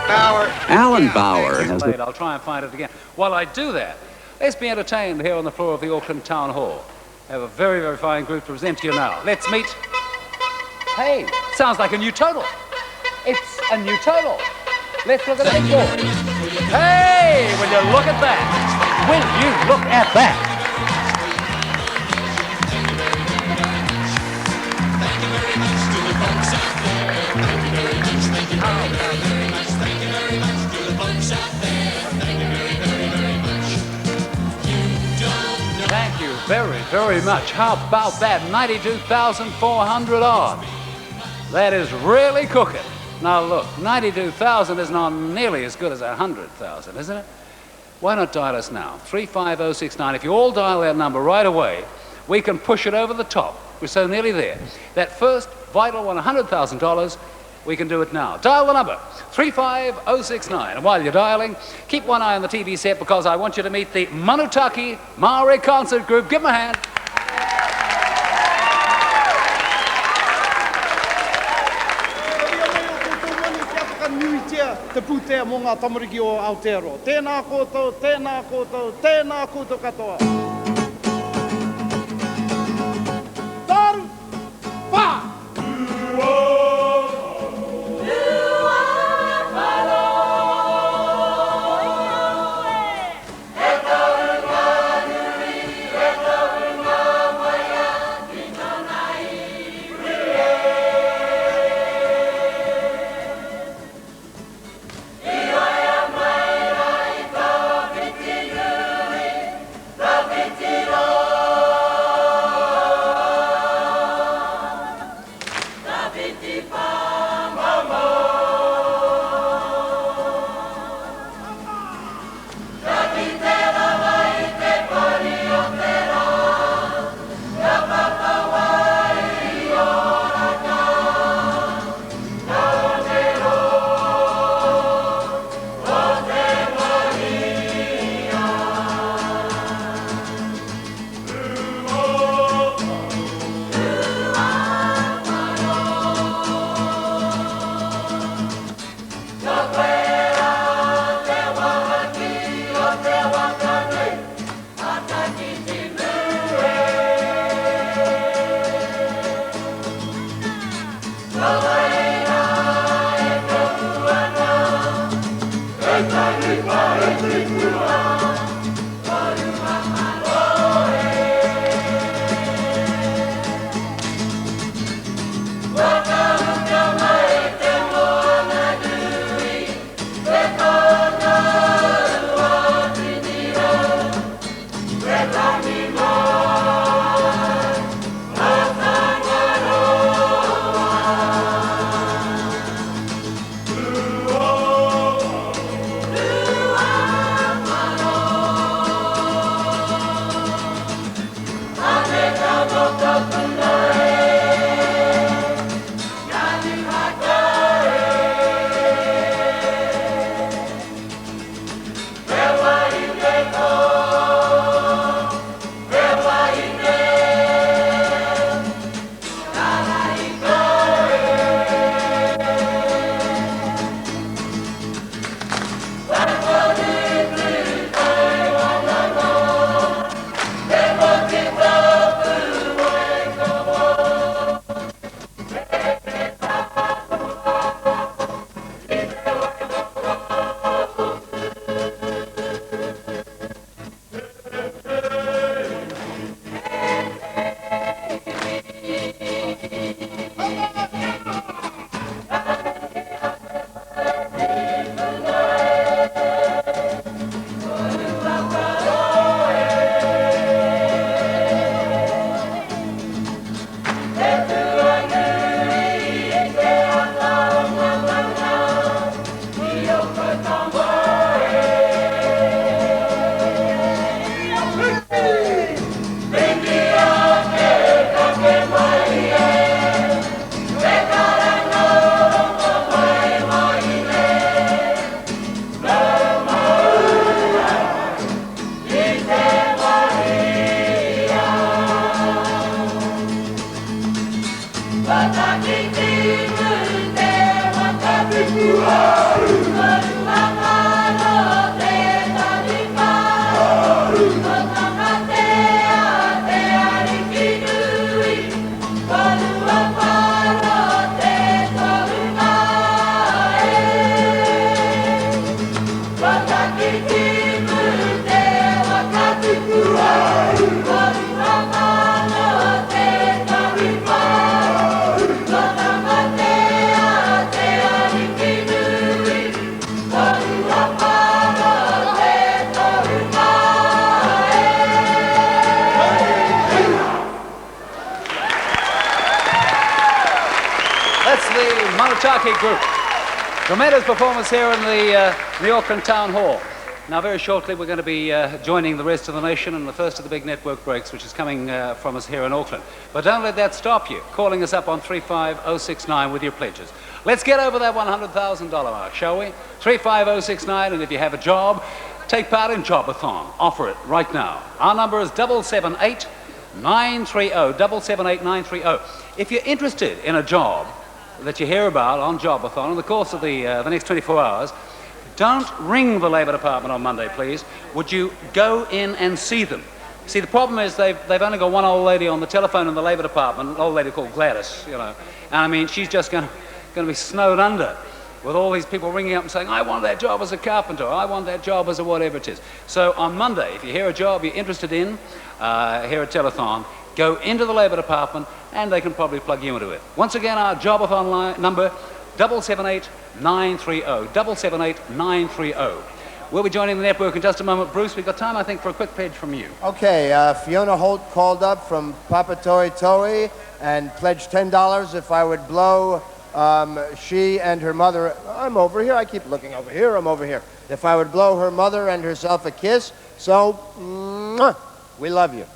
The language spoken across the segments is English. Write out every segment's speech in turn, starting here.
Alan Bauer has... I'll try and find it again. While I do that, let's be entertained here on the floor of the Auckland Town Hall. I have a very, very fine group to present to you now. Let's meet... Hey, sounds like a new total. It's a new total. Let's look at it again. Hey, will you look at that? Will you look at that? Thank you very, very much. How about that? 92,400 odd. That is really cooking. Now look, 92,000 is not nearly as good as 100,000, isn't it? Why not dial us now? 35069. If you all dial that number right away, we can push it over the top. We're so nearly there. That first vital $100,000, we can do it now. Dial the number, 35069. And while you're dialing, keep one eye on the TV set because I want you to meet the Manutaki Maori Concert Group. Give them a hand. Te pute mo ngā tamariki o Aotearoa. Tēnā koutou, tēnā koutou, tēnā koutou katoa. Taru, wha! Wataki te te, wataki te lucky group. Tremendous performance here in the Auckland Town Hall. Now, very shortly, we're going to be joining the rest of the nation in the first of the big network breaks, which is coming from us here in Auckland. But don't let that stop you, calling us up on 35069 with your pledges. Let's get over that $100,000 mark, shall we? 35069, and if you have a job, take part in Jobathon. Offer it right now. Our number is 778 930, 778 930. If you're interested in a job that you hear about on Jobathon in the course of the next 24 hours, don't ring the Labour Department on Monday, please. Would you go in and see them? See, the problem is they've only got one old lady on the telephone in the Labour Department, an old lady called Gladys, you know. And I mean, she's just going to be snowed under with all these people ringing up and saying, I want that job as a carpenter, I want that job as a whatever it is. So on Monday, if you hear a job you're interested in here at Telethon, go into the Labour Department and they can probably plug you into it. Once again, our Jobathon number, 778 930, 778 930. We'll be joining the network in just a moment. Bruce, we've got time, I think, for a quick pledge from you. Okay, Fiona Holt called up from Papa Toi Toi and pledged $10 if I would blow she and her mother, I'm over here, I keep looking over here, I'm over here. If I would blow her mother and herself a kiss, so, mwah, we love you.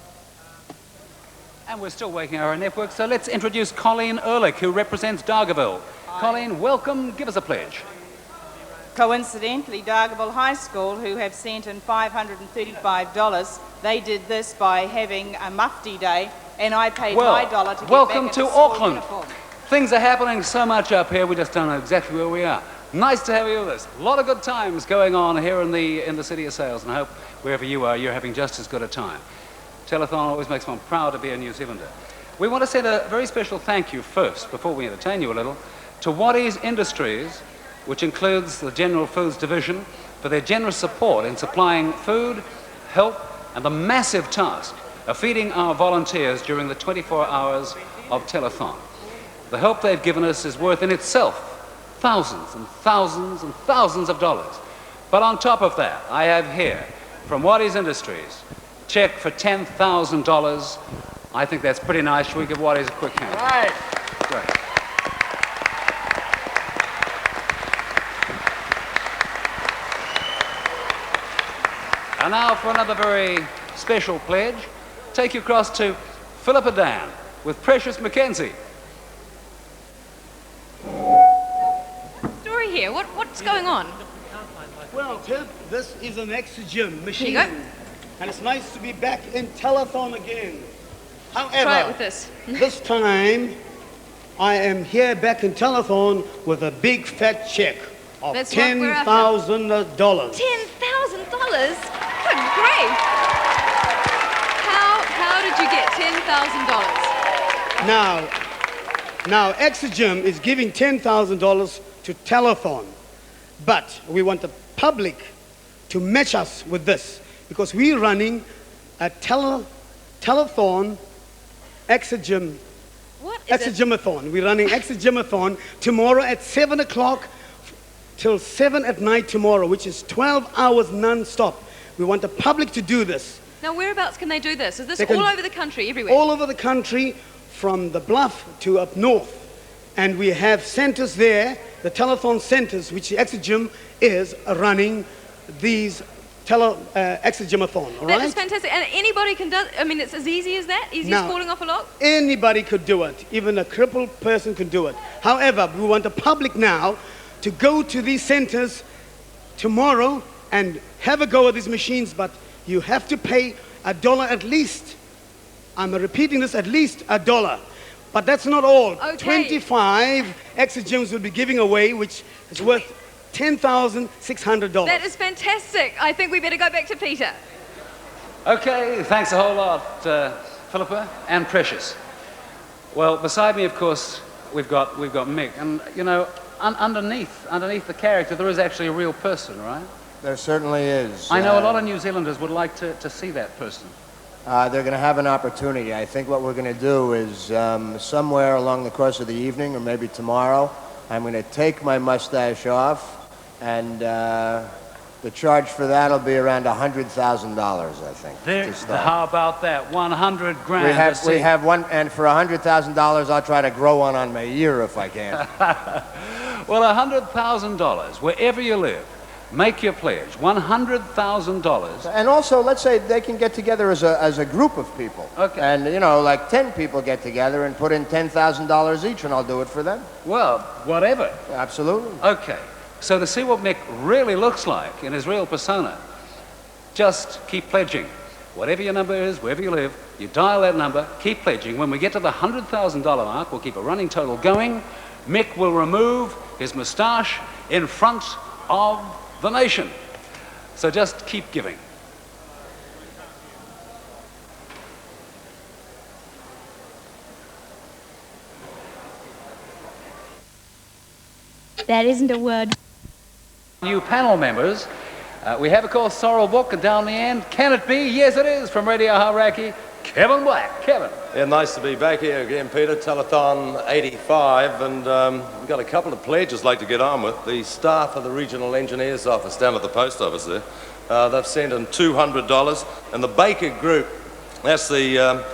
And we're still working our network, so let's introduce Colleen Ehrlich, who represents Dargaville. Colleen, welcome. Give us a pledge. Coincidentally, Dargaville High School, who have sent in $535, they did this by having a mufti day, and I paid my dollar to get welcome back to in the school Auckland. uniform. Things are happening so much up here, we just don't know exactly where we are. Nice to have you with us. A lot of good times going on here in the city of Sales, and I hope wherever you are, you're having just as good a time. Telethon always makes one proud to be a New Zealander. We want to send a very special thank you first, before we entertain you a little, to Waddy's Industries, which includes the General Foods Division, for their generous support in supplying food, help, and the massive task of feeding our volunteers during the 24 hours of Telethon. The help they've given us is worth in itself thousands and thousands and thousands of dollars. But on top of that, I have here, from Waddy's Industries, a check for $10,000. I think that's pretty nice. Should we give Waddy's a quick hand? All right. Great. And now for another very special pledge, take you across to Philippa Dan with Precious Mackenzie. Story here. What's going on? Well, Ted, this is an Exigym machine. Here you go. And it's nice to be back in Telethon again. However, Try it with this. This time, I am here back in Telethon with a big fat check of That's what we're after. $10,000. $10,000? Good grief! How did you get $10,000? Now, Exigym is giving $10,000 to Telethon, but we want the public to match us with this because we're running a Telethon Exigym. What is it? Exigymathon. We're running Exigymathon tomorrow at 7 o'clock till 7 at night tomorrow, which is 12 hours non-stop. We want the public to do this. Now, whereabouts can they do this? Is this They can- all over the country, everywhere? All over the country, from the Bluff to up north. And we have centers there, the Telethon centers, which Exigym is running these Exigymathon, all That right? is fantastic. And anybody can do it. I mean, it's as easy as that? Easy as Now- falling off a log? Anybody could do it. Even a crippled person can do it. However, we want the public now to go to these centers tomorrow and have a go at these machines, but you have to pay $1 at least. I'm repeating this, at least $1. But that's not all. Okay. 25 Exigyms will be giving away, which is worth $10,600. That is fantastic. I think we better go back to Peter. Okay, thanks a whole lot, Philippa and Precious. Well, beside me, of course, we've got Mick, and you know, underneath the character, there is actually a real person, right? There certainly is. I know a lot of New Zealanders would like to see that person. They're going to have an opportunity. I think what we're going to do is somewhere along the course of the evening, or maybe tomorrow, I'm going to take my mustache off, and the charge for that will be around $100,000, I think. to start. How about that? 100 grand. We have one, and for $100,000, I'll try to grow one on my ear if I can. Well, $100,000, wherever you live, make your pledge. $100,000. And also, let's say they can get together as a group of people. Okay. And, you know, like 10 people get together and put in $10,000 each, and I'll do it for them. Well, whatever. Absolutely. Okay. So to see what Mick really looks like in his real persona, just keep pledging. Whatever your number is, wherever you live, you dial that number, keep pledging. When we get to the $100,000 mark, we'll keep a running total going. Mick will remove his moustache in front of the nation. So just keep giving. That isn't a word. New panel members, we have, of course, Sorrel Book, and down the end, can it be? Yes, it is, from Radio Hauraki, Kevin Black. Kevin. Yeah, nice to be back here again, Peter. Telethon 85, and we've got a couple of pledges I'd like to get on with. The staff of the Regional Engineers Office down at the post office there, they've sent in $200, and the Baker Group, that's the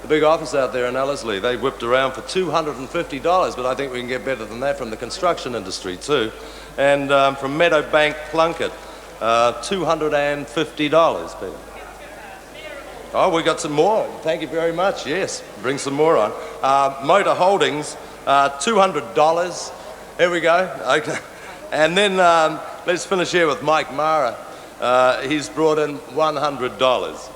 big office out there in Ellerslie, they whipped around for $250, but I think we can get better than that from the construction industry too. And from Meadowbank Plunkett, $250, Peter. Oh, we got some more. Thank you very much. Yes, bring some more on. Motor Holdings, $200. Here we go. Okay. And then let's finish here with Mike Mara. He's brought in $100.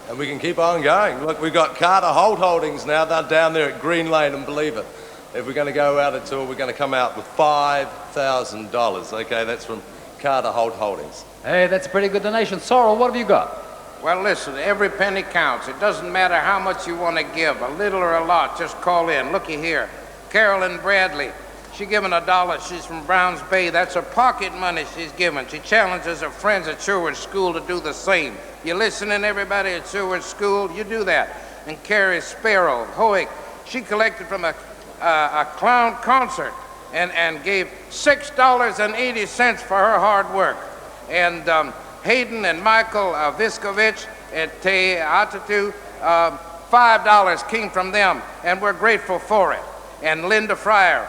And we can keep on going. Look, we've got Carter Holt Holdings now. They're down there at Green Lane, and believe it, if we're going to go out at tour, we're going to come out with $5,000. Okay, that's from Carter Holt Holdings. Hey, that's a pretty good donation. Sorrel, what have you got? Well, listen, every penny counts. It doesn't matter how much you want to give, a little or a lot, just call in. Looky here, Carolyn Bradley, she given $1. She's from Browns Bay. That's her pocket money she's given. She challenges her friends at Sherwood School to do the same. You listening, everybody at Sherwood School? You do that. And Carrie Sparrow, Hoek, she collected from a clown concert and gave $6.80 for her hard work. And Hayden and Michael Viskovich at Te Atatu, $5 came from them, and we're grateful for it. And Linda Fryer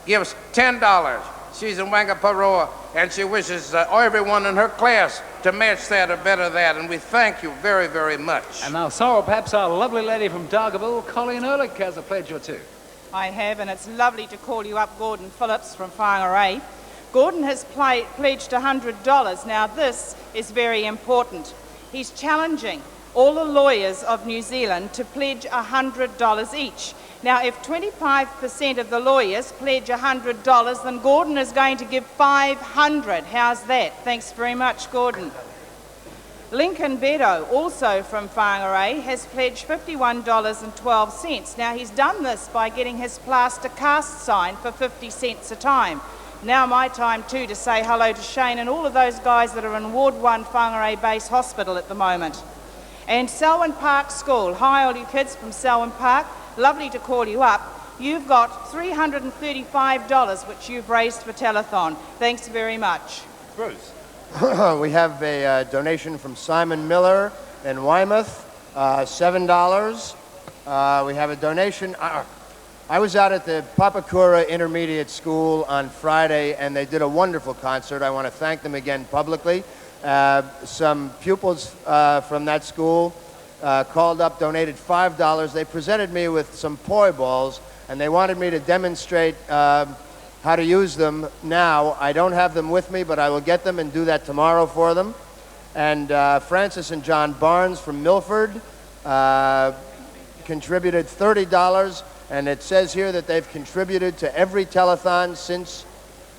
gives $10. She's in Wangaparoa, and she wishes everyone in her class to match that or better that, and we thank you very, very much. And now, Sorrel, perhaps our lovely lady from Dargaville, Colleen Ehrlich, has a pledge or two. I have, and it's lovely to call you up, Gordon Phillips from Whangarei. Gordon has pledged $100. Now, this is very important. He's challenging all the lawyers of New Zealand to pledge $100 each. Now, if 25% of the lawyers pledge $100, then Gordon is going to give $500. How's that? Thanks very much, Gordon. Lincoln Beddoe, also from Whangarei, has pledged $51.12. Now, he's done this by getting his plaster cast sign for 50 cents a time. Now my time too to say hello to Shane and all of those guys that are in Ward 1 Whangarei Base Hospital at the moment. And Selwyn Park School, hi all you kids from Selwyn Park, lovely to call you up. You've got $335 which you've raised for Telethon. Thanks very much. Bruce. We have a donation from Simon Miller in Weymouth, $7. We have a donation. I was out at the Papakura Intermediate School on Friday, and they did a wonderful concert. I want to thank them again publicly. Some pupils from that school called up, donated $5. They presented me with some poi balls, and they wanted me to demonstrate how to use them now. I don't have them with me, but I will get them and do that tomorrow for them. And Francis and John Barnes from Milford contributed $30. And it says here that they've contributed to every telethon since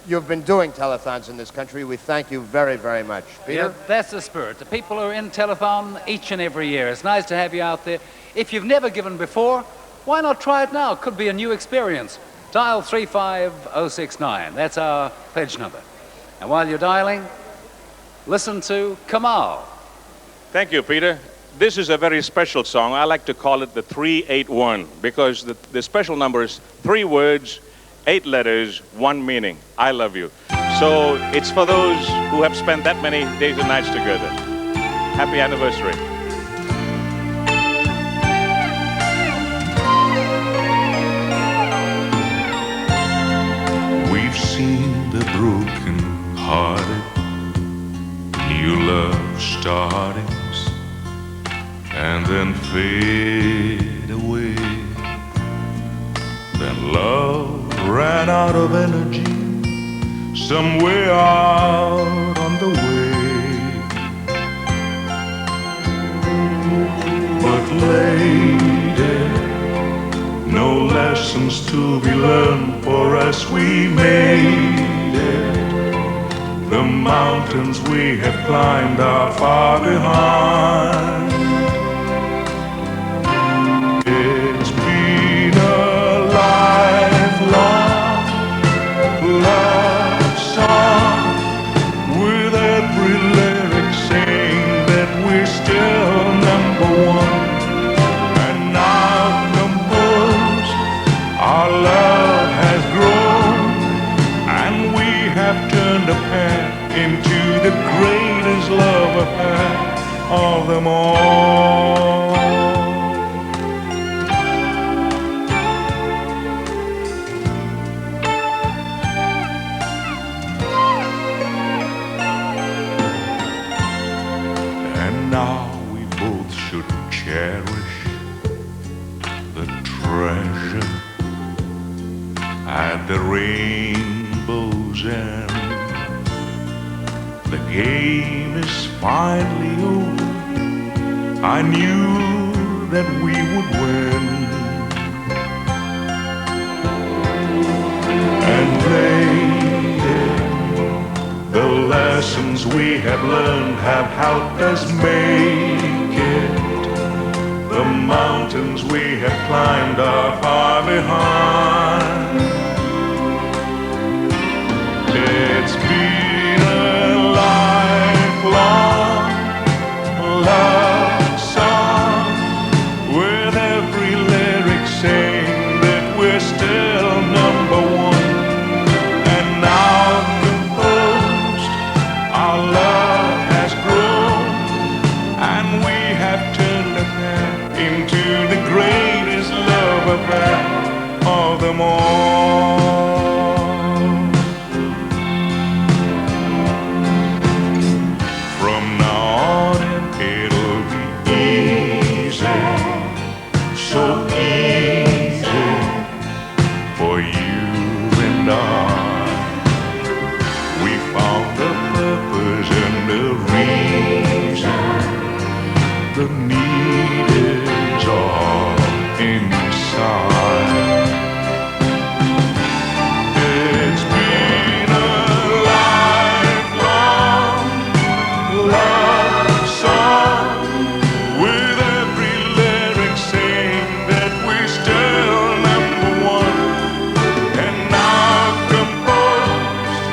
you've been doing telethons in this country. We thank you very, very much. Peter? Yeah, that's the spirit. The people are in telethon each and every year. It's nice to have you out there. If you've never given before, why not try it now? It could be a new experience. Dial 35069. That's our pledge number. And while you're dialing, listen to Kamal. Thank you, Peter. This is a very special song. I like to call it the 381 because the special number is 3 words, 8 letters, 1 meaning. I love you. So it's for those who have spent that many days and nights together. Happy anniversary. seen the broken hearted, new love startings, and then fade away. Then love ran out of energy somewhere out on the way. But lady, no lessons to be learned for us, we made it. The mountains we have climbed are far behind. It's been a lifelong love song, with every lyric saying that we're still number one. And now composed, our love has grown, and we have turned a path into the greatest love affair of them all. Now we both should cherish the treasure at the rainbow's end. The game is finally over. I knew that we would win. And lady, the lessons we have learned have helped us make it. The mountains we have climbed are far behind. It's been a lifelong love song, with every lyric saying that we're still number one. And now composed, our love has grown, and we have turned a path into the greatest love affair of them all. From now on it'll be easy, so easy for you and I. We found the purpose and the reason. The need is all inside. It's been a lifelong love song, with every lyric saying that we're still number one. And now composed,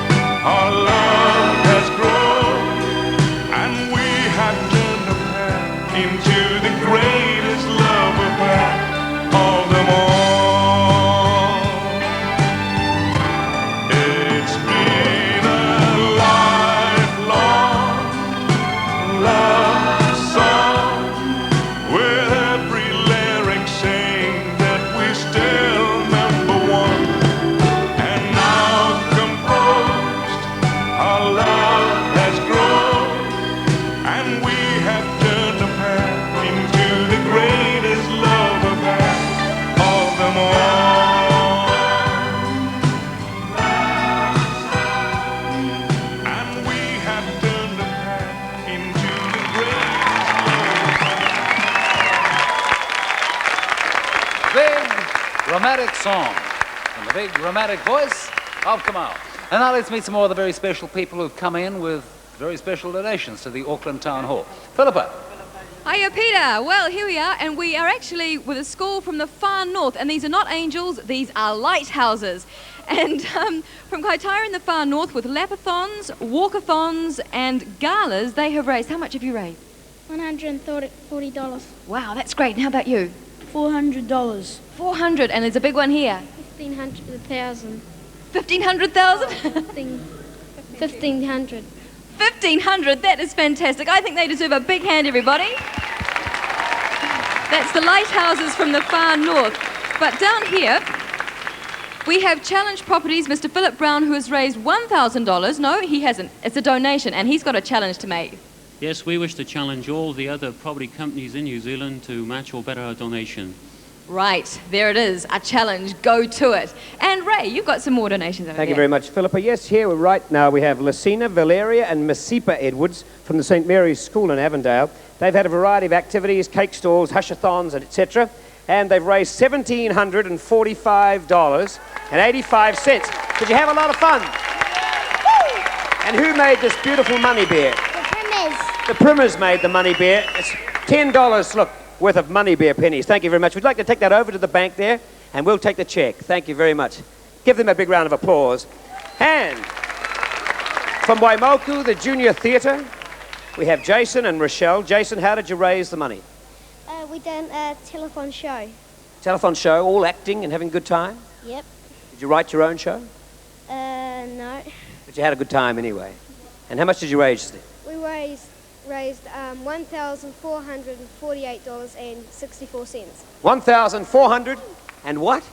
our love has grown, and we have turned a path into the greatest love affair of them all. It's been a lifelong love song, with every lyric saying that we're still number one. And now composed, our love has grown, and we have turned a path into the greatest love affair of them all. And we have turned a path into the greatest. Big dramatic song and the big dramatic voice of Kamal. And now let's meet some more of the very special people who've come in with very special donations to the Auckland Town Hall. Philippa. Hiya, Peter. Well, here we are, and we are actually with a school from the far north, and these are not angels, these are lighthouses. And from Kaitaira in the far north, with lapathons, walkathons, and galas, they have raised. How much have you raised? $140. Wow, that's great. And how about you? $400. 400, and there's a big one here. 1,500. 1,500,000? 1,500. 1,500, that is fantastic. I think they deserve a big hand, everybody. That's the lighthouses from the far north. But down here, We have Challenge Properties, Mr. Philip Brown, who has raised $1,000. No, he hasn't. It's a donation, and he's got a challenge to make. Yes, we wish to challenge all the other property companies in New Zealand to match or better our donation. Right, there it is, a challenge. Go to it. And Ray, you've got some more donations over there. Thank you very much, Philippa. Yes, here right now we have Lucina, Valeria and Masipa Edwards from the St. Mary's School in Avondale. They've had a variety of activities, cake stalls, hushathons, etc. And they've raised $1,745.85. Did you have a lot of fun? And who made this beautiful money bear? The Primers. The Primers made the money bear. It's $10, look, worth of money bear pennies. Thank you very much. We'd like to take that over to the bank there, and we'll take the check. Thank you very much. Give them a big round of applause. And from Waimoku, the Junior Theatre, we have Jason and Rochelle. Jason, how did you raise the money? We done a telephone show. Telephone show, all acting and having a good time? Yep. Did you write your own show? No. But you had a good time anyway. And how much did you raise? We raised $1,448.64. 1,400 and what?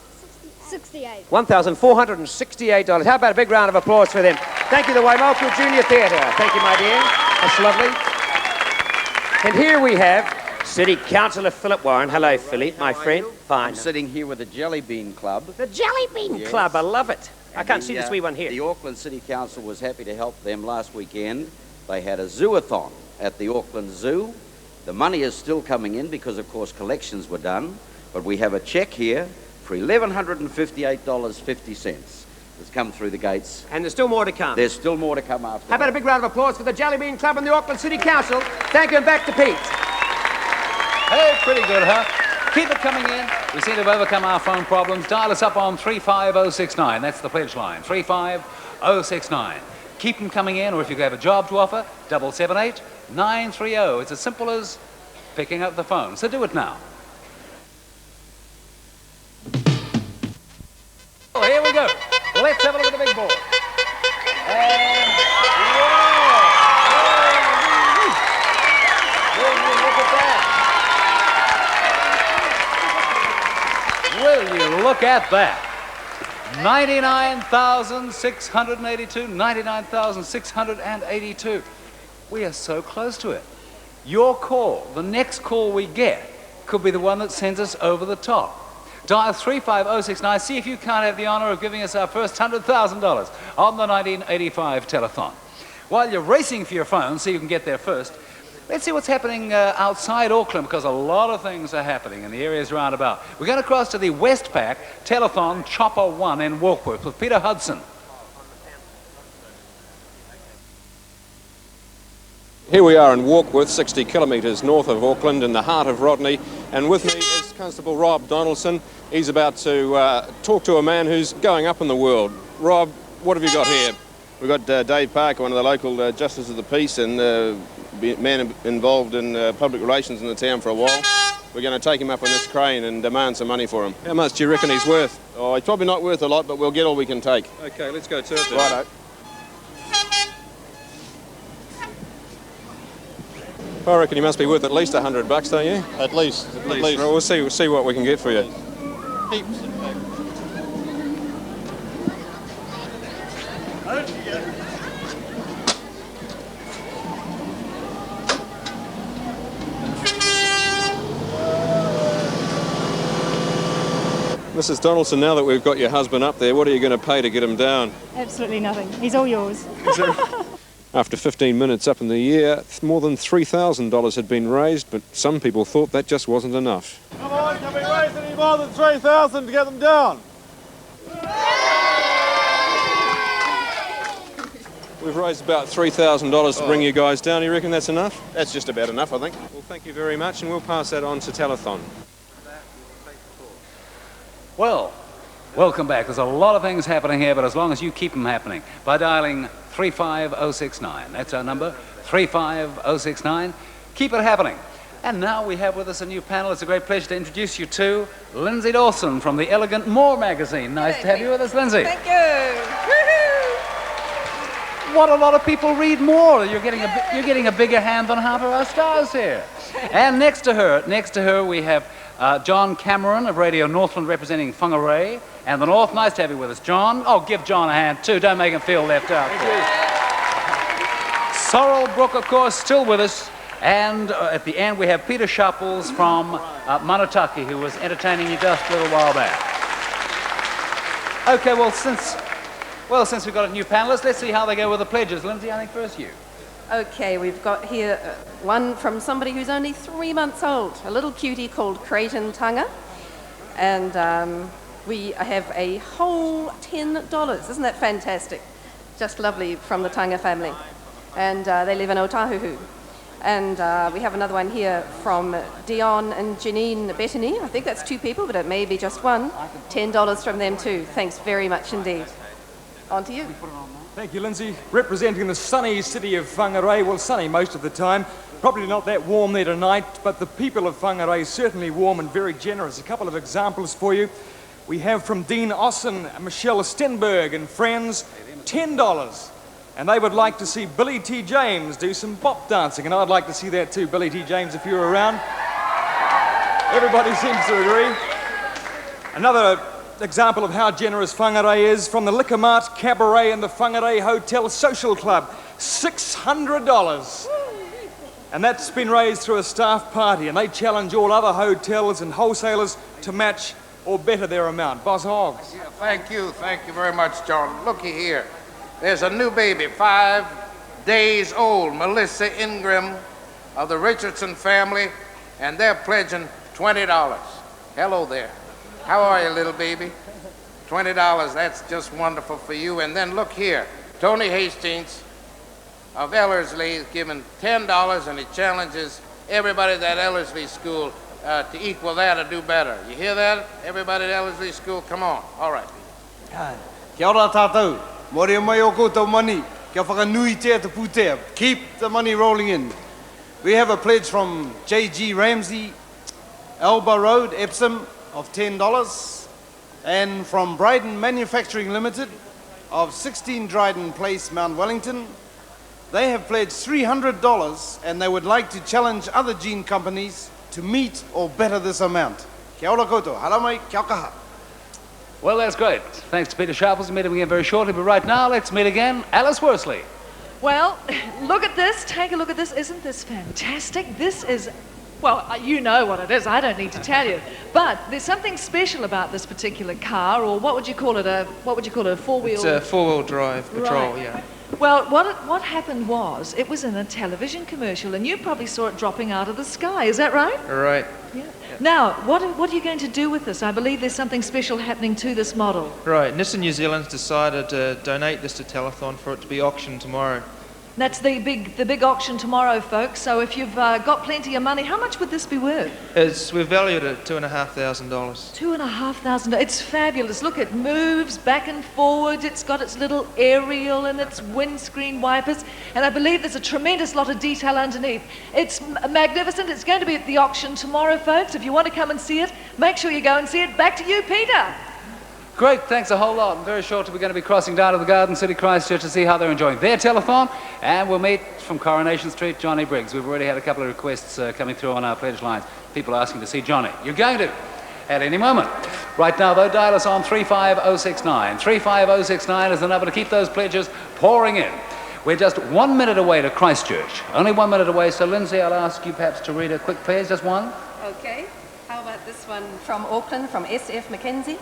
68. $1,468. How about a big round of applause for them? Thank you, the Waimoku Junior Theatre. Thank you, my dear. That's lovely. And here we have City Councillor Philip Warren. Hello, Philip, my friend. Fine. I'm sitting here with the Jelly Bean Club. The Jelly Bean Club, I love it. I can't see this wee one here. The Auckland City Council was happy to help them last weekend. They had a zooathon at the Auckland Zoo. The money is still coming in because, of course, collections were done. But we have a cheque here for $1,158.50. It's come through the gates. And there's still more to come. There's still more to come after. How about a big round of applause for the Jelly Bean Club and the Auckland City Council? Thank you, and back to Pete. Hey, pretty good, huh? Keep it coming in. We seem to have overcome our phone problems. Dial us up on 35069. That's the pledge line, 35069. Keep them coming in, or if you have a job to offer, 778 930. It's as simple as picking up the phone. So do it now. Oh, here we go. Let's have a look at the big board. And will you look at that? 99,682, 99,682. We are so close to it. Your call, the next call we get, could be the one that sends us over the top. Dial 35069. See if you can't have the honour of giving us our first $100,000 on the 1985 telethon. While you're racing for your phone so you can get there first, let's see what's happening outside Auckland, because a lot of things are happening in the areas around about. We're going to cross to the Westpac Telethon Chopper 1 in Warkworth with Peter Hudson. Here we are in Warkworth, 60 kilometres north of Auckland, in the heart of Rodney, and with me is Constable Rob Donaldson. He's about to talk to a man who's going up in the world. Rob, what have you got here? We've got Dave Parker, one of the local Justices of the Peace and man involved in public relations in the town for a while. We're going to take him up on this crane and demand some money for him. How much do you reckon he's worth? Oh, he's probably not worth a lot, but we'll get all we can take. Okay, let's go to it then. Righto. I reckon he must be worth at least $100, don't you? At least. At least. Well, we'll see what we can get for you. Heaps, in fact. Mrs. Donaldson, now that we've got your husband up there, what are you going to pay to get him down? Absolutely nothing. He's all yours. After 15 minutes up in the air, more than $3,000 had been raised, but some people thought that just wasn't enough. Come on, can we raise any more than 3,000 to get them down? We've raised about $3,000 to bring you guys down. You reckon that's enough? That's just about enough, I think. Well, thank you very much, and we'll pass that on to Telethon. Well, welcome back. There's a lot of things happening here, but as long as you keep them happening by dialing 35069. That's our number, 35069. Keep it happening. And now we have with us a new panel. It's a great pleasure to introduce you to Lindsay Dawson from the Elegant More magazine. Nice to have you with us, Lindsay. Thank you. What a lot of people read more. You're getting a bigger hand than half of our stars here. And next to her we have John Cameron of Radio Northland representing Whangarei and the North. Nice to have you with us, John. Oh, give John a hand too. Don't make him feel left out. Sorrel Brook, of course, still with us. And at the end, we have Peter Sharples from Manutaki, who was entertaining you just a little while back. Okay, since we've got a new panelist, let's see how they go with the pledges. Lindsay, I think first you. Okay, we've got here one from somebody who's only 3 months old, a little cutie called Creighton Tanga. And we have a whole $10. Isn't that fantastic? Just lovely, from the Tanga family. And they live in Otahuhu. And we have another one here from Dion and Janine Bettany. I think that's 2 people, but it may be just one. $10 from them too. Thanks very much indeed. On to you. Thank you, Lindsay. Representing the sunny city of Whangarei, well, sunny most of the time. Probably not that warm there tonight, but the people of Whangarei certainly warm and very generous. A couple of examples for you. We have from Dean Ossen, Michelle Stenberg and friends, $10. And they would like to see Billy T. James do some bop dancing, and I'd like to see that too, Billy T. James, if you're around. Everybody seems to agree. Another example of how generous Whangarei is, from the Liquor Mart, Cabaret and the Whangarei Hotel Social Club, $600. And that's been raised through a staff party, and they challenge all other hotels and wholesalers to match or better their amount. Boss Hoggs. Yeah, thank you very much, John. Looky here. There's a new baby, 5 days old, Melissa Ingram of the Richardson family, and they're pledging $20. Hello there. How are you, little baby? $20, that's just wonderful for you. And then look here, Tony Hastings of Ellerslie is giving $10, and he challenges everybody at that Ellerslie school to equal that or do better. You hear that? Everybody at Ellerslie school, come on. All right. Kia ora tātou. Mori mai o koutou mani. Kia whakanui tea te pūtea. Keep the money rolling in. We have a pledge from J.G. Ramsey, Alba Road, Epsom, of $10. And from Bryden Manufacturing Limited of 16 Dryden Place, Mount Wellington. They have pledged $300, and they would like to challenge other jean companies to meet or better this amount. Kia ora koutou. Haramai, kia kaha. Well, that's great. Thanks to Peter Sharples. We'll meet him again very shortly. But right now, let's meet again Alice Worsley. Well, look at this. Take a look at this. Isn't this fantastic? This is, well, you know what it is. I don't need to tell you. But there's something special about this particular car, or what would you call it? A four-wheel? It's a four-wheel drive patrol, right. Yeah. Well, what happened was, it was in a television commercial, and you probably saw it dropping out of the sky. Is that right? Right. Yeah. Now, what are you going to do with this? I believe there's something special happening to this model. Right. Nissan New Zealand's decided to donate this to Telethon for it to be auctioned tomorrow. That's the big auction tomorrow, folks. So if you've got plenty of money, how much would this be worth? We've valued it at $2,500. $2,500. It's fabulous. Look, it moves back and forward. It's got its little aerial and its windscreen wipers, and I believe there's a tremendous lot of detail underneath. It's magnificent. It's going to be at the auction tomorrow, folks. If you want to come and see it, make sure you go and see it. Back to you, Peter. Great, thanks a whole lot. And very shortly, we're going to be crossing down to the Garden City, Christchurch, to see how they're enjoying their telethon. And we'll meet from Coronation Street, Johnny Briggs. We've already had a couple of requests coming through on our pledge lines. People asking to see Johnny. You're going to, at any moment. Right now, though, dial us on 35069. 35069 is the number to keep those pledges pouring in. We're just 1 minute away to Christchurch. Only 1 minute away. So, Lindsay, I'll ask you perhaps to read a quick pledge, just one. Okay. How about this one from Auckland, from SF Mackenzie?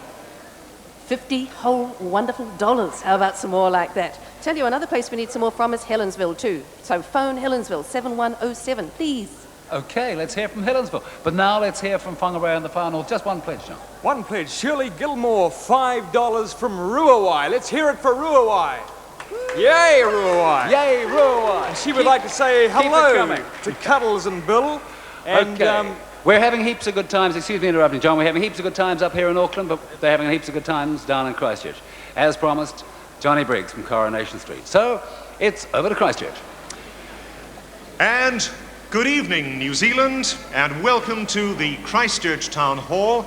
50 whole wonderful dollars. How about some more like that? Tell you, another place we need some more from is Helensville too. So phone Helensville, 7107, please. Okay, let's hear from Helensville. But now let's hear from Whangarei and the Far North. Just one pledge, John. One pledge. Shirley Gilmore, $5 from Ruawai. Let's hear it for Ruawai. Yay, Ruawai. Yay, Ruawai. And she would like to say hello to Cuddles and Bill. And, okay. We're having heaps of good times. Excuse me interrupting, John. We're having heaps of good times up here in Auckland, but they're having heaps of good times down in Christchurch. As promised, Johnny Briggs from Coronation Street. So, it's over to Christchurch. And good evening, New Zealand, and welcome to the Christchurch Town Hall.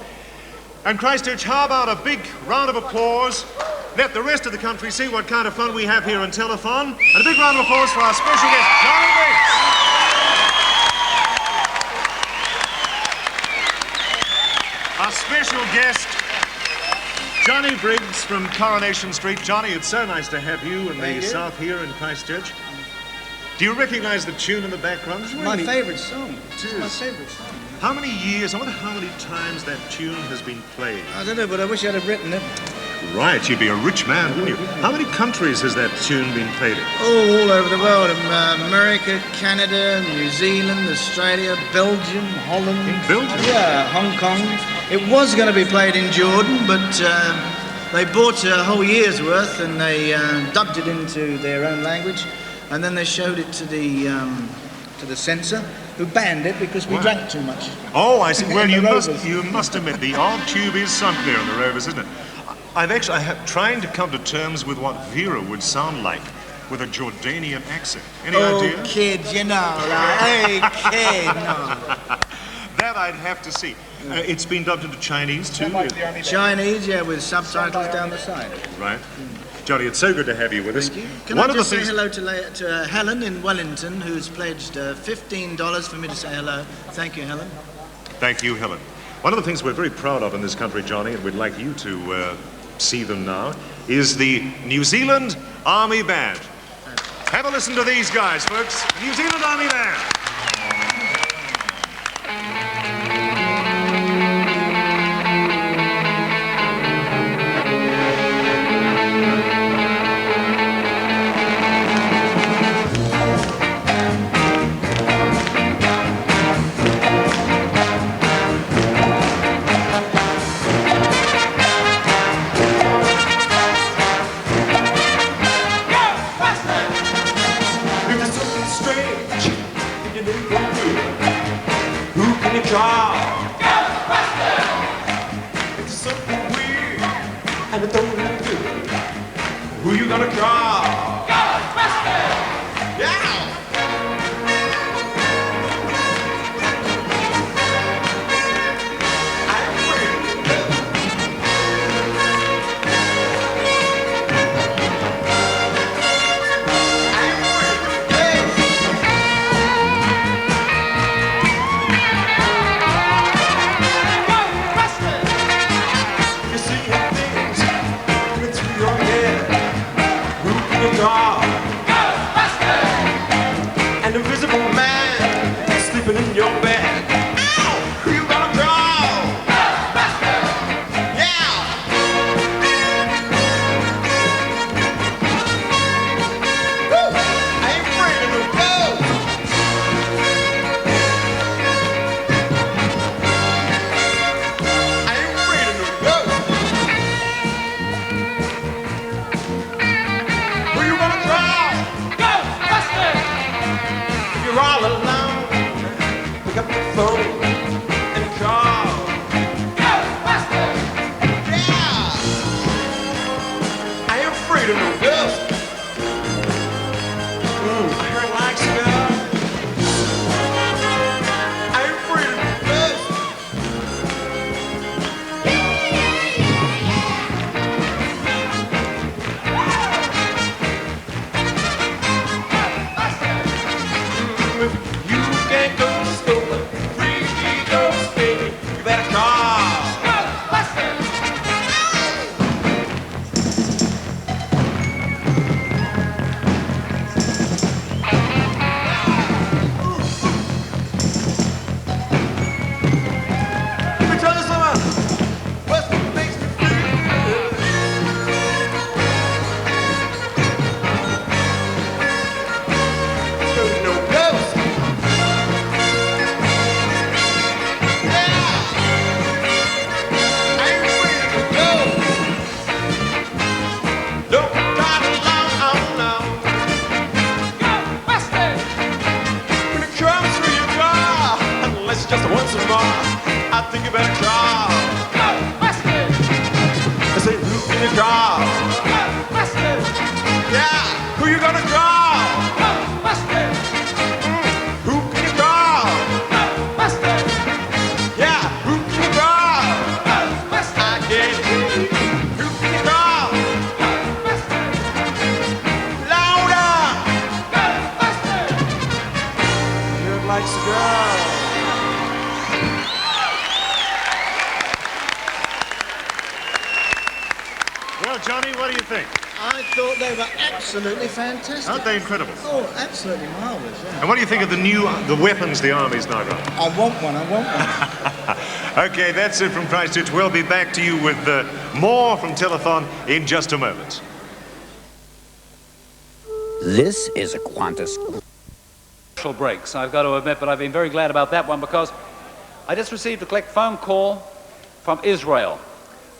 And Christchurch, how about a big round of applause? Let the rest of the country see what kind of fun we have here in Telethon. And a big round of applause for our special guest, Johnny Briggs. guest, Johnny Briggs from Coronation Street. Johnny, it's so nice to have you in the south here in Christchurch. Do you recognize the tune in the background? It's My really- favourite song. It It's my is. favourite song. How many years, I wonder how many times that tune has been played. I don't know, but I wish I'd have written it. Right, you'd be a rich man, wouldn't you? How many countries has that tune been played in? Oh, all over the world. America, Canada, New Zealand, Australia, Belgium, Holland. In Belgium? Yeah, Hong Kong. It was going to be played in Jordan, but they bought a whole year's worth and they dubbed it into their own language, and then they showed it to the censor, who banned it because we Wow. drank too much. Oh, I see. Well, In the Rovers. you must admit, the odd tube is sunk there in the Rovers, isn't it? I have trying to come to terms with what Vera would sound like with a Jordanian accent. Any idea? Oh, kid, you know, like, hey, kid, no. That I'd have to see. It's been dubbed into Chinese too. Chinese, yeah, with subtitles down the side. Right. Johnny, it's so good to have you with us. Can I just say hello to Helen in Wellington, who's pledged $15 for me to say hello. Thank you, Helen. Thank you, Helen. One of the things we're very proud of in this country, Johnny, and we'd like you to see them now, is the New Zealand Army Band. Have a listen to these guys, folks. New Zealand Army Band. Who you gonna call? Ghostbusters! Yeah! You see things coming through your head. Who can you call? Ghostbusters! An invisible man sleeping in your bed. Ow! Who you gonna call? Ghostbusters! Yeah! Woo! I ain't afraid of no ghosts. I ain't afraid of no ghosts. Who you gonna call? Ghostbusters! If you're all alone, pick up the phone and call. Ghostbusters! Yeah! I ain't afraid of no ghosts. I heard like cigar. I ain't afraid of no ghosts. You can't go to school, free ghost, baby. You better call. Ghostbusters! Let me tell you something. What's what makes me feel good? There's no ghost. Just once more, I think you better call. Ghostbusters! I say, who can you call? Ghostbusters! Yeah, who you gonna call? Ghostbusters! Who can you call? Ghostbusters! Yeah, who can you call? Ghostbusters! I can't hear you. Who can you call? Ghostbusters! Louder! Ghostbusters! You'd like cigar. thought they were absolutely fantastic. Aren't they incredible? Oh, absolutely marvellous, yeah. And what do you think of the weapons the Army's now got? I want one. Okay, that's it from Christchurch. We'll be back to you with more from Telethon in just a moment. This is a Qantas breaks. I've got to admit, but I've been very glad about that one because I just received a phone call from Israel,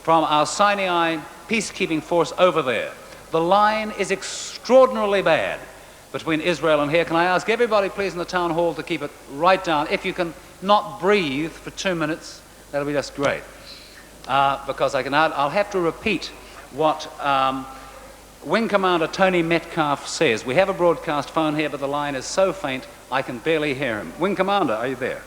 from our Sinai peacekeeping force over there. The line is extraordinarily bad between Israel and here. Can I ask everybody, please, in the town hall to keep it right down? If you can not breathe for 2 minutes, that'll be just great. Because I'll have to repeat what Wing Commander Tony Metcalf says. We have a broadcast phone here, but the line is so faint I can barely hear him. Wing Commander, are you there?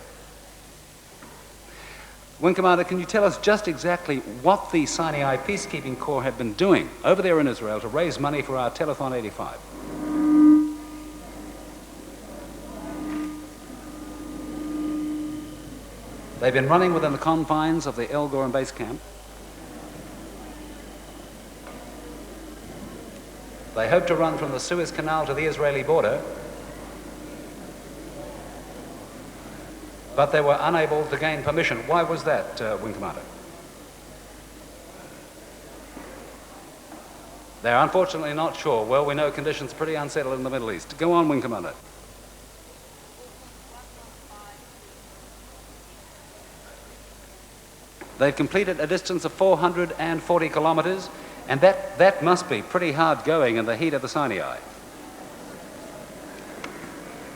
Wing Commander, can you tell us just exactly what the Sinai Peacekeeping Corps have been doing over there in Israel to raise money for our Telethon 85? They've been running within the confines of the El Goren base camp. They hope to run from the Suez Canal to the Israeli border, but they were unable to gain permission. Why was that, Wing Commander? They're unfortunately not sure. Well, we know conditions are pretty unsettled in the Middle East. Go on, Wing Commander. They've completed a distance of 440 kilometers, and that must be pretty hard going in the heat of the Sinai.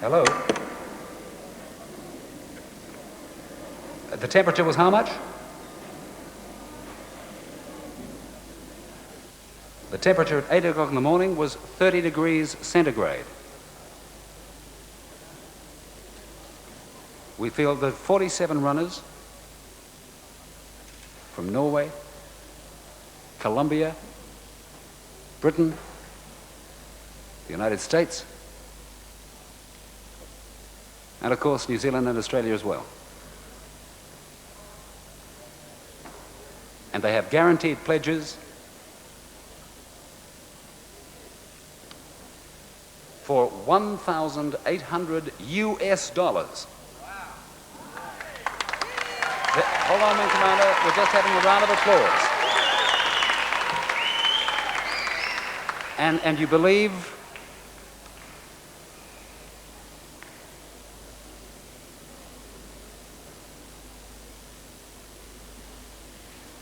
Hello? The temperature was how much? The temperature at 8 o'clock in the morning was 30 degrees centigrade. We feel that 47 runners from Norway, Colombia, Britain, the United States, and of course New Zealand and Australia as well. And they have guaranteed pledges for $1,800 US. Hold on, Wing Commander, we're just having a round of applause. And you believe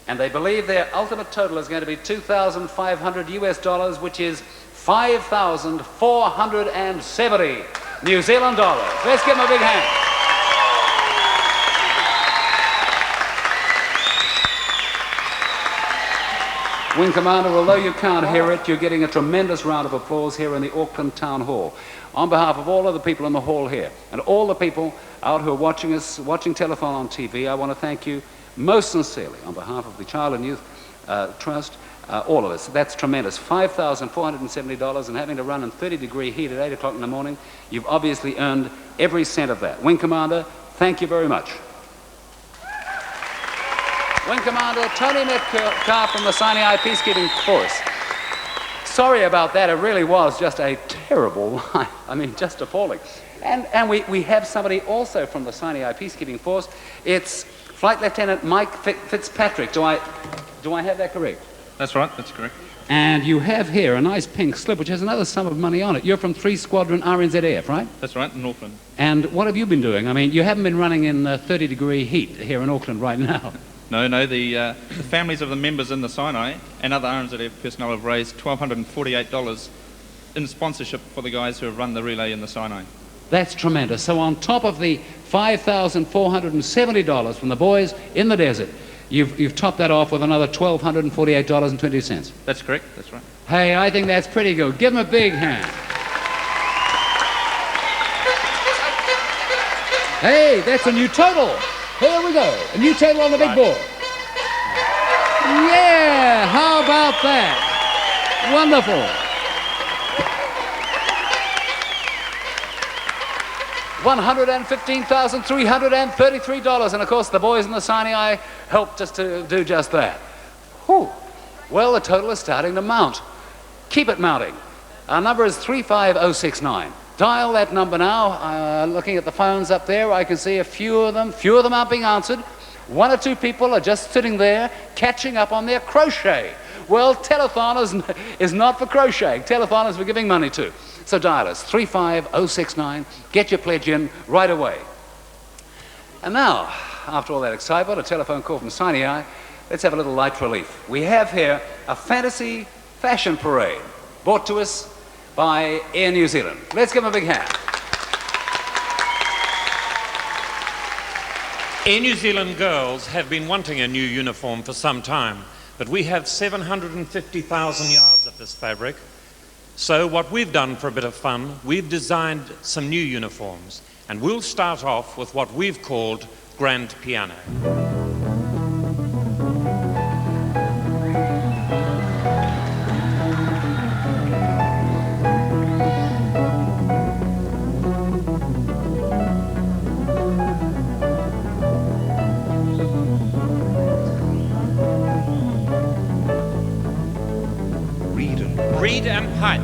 and they believe their ultimate total is going to be $2,500 US, which is 5,470 New Zealand dollars. Let's give them a big hand. Wing Commander, although you can't hear it, you're getting a tremendous round of applause here in the Auckland Town Hall. On behalf of all of the people in the hall here, and all the people out who are watching us, watching Telethon on TV, I want to thank you most sincerely on behalf of the Child and Youth Trust, all of us. That's tremendous. $5,470, and having to run in 30-degree heat at 8 o'clock in the morning, you've obviously earned every cent of that. Wing Commander, thank you very much. Wing Commander Tony Metcalf from the Sinai Peacekeeping Force. Sorry about that, it really was just a terrible line. I mean, just appalling. And we have somebody also from the Sinai Peacekeeping Force. It's Flight Lieutenant Mike Fitzpatrick. Do I have that correct? That's right, that's correct. And you have here a nice pink slip which has another sum of money on it. You're from 3 Squadron RNZF, right? That's right, in Auckland. And what have you been doing? I mean, you haven't been running in 30-degree heat here in Auckland right now. No, the families of the members in the Sinai and other RNZF personnel have raised $1,248 in sponsorship for the guys who have run the relay in the Sinai. That's tremendous. So on top of the $5,470 from the boys in the desert, you've topped that off with another $1,248.20. That's correct, that's right. Hey, I think that's pretty good. Give them a big hand. Hey, that's a new total. Here we go. A new total on the big board. Yeah, how about that? Wonderful. $115,333, and of course the boys in the Sinai helped us to do just that. Whew. Well, the total is starting to mount. Keep it mounting. Our number is 35069. Dial that number now. Looking at the phones up there, I can see a few of them. Few of them aren't being answered. One or two people are just sitting there catching up on their crochet. Well, telethon is not for crocheting. Telethon is for giving money to. So dial us, 35069. Get your pledge in right away. And now, after all that excitement, a telephone call from Sinai, let's have a little light relief. We have here a fantasy fashion parade brought to us by Air New Zealand. Let's give them a big hand. Air New Zealand girls have been wanting a new uniform for some time, but we have 750,000 yards of this fabric. So what we've done for a bit of fun, we've designed some new uniforms, and we'll start off with what we've called Grand Piano. Reed and pipe.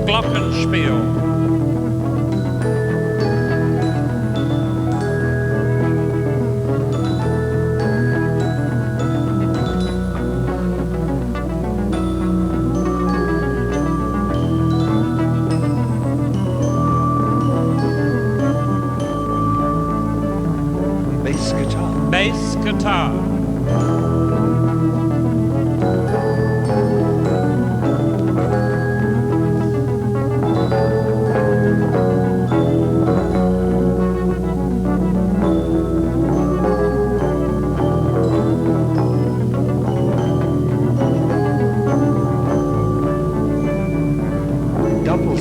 Glockenspiel. Bass guitar.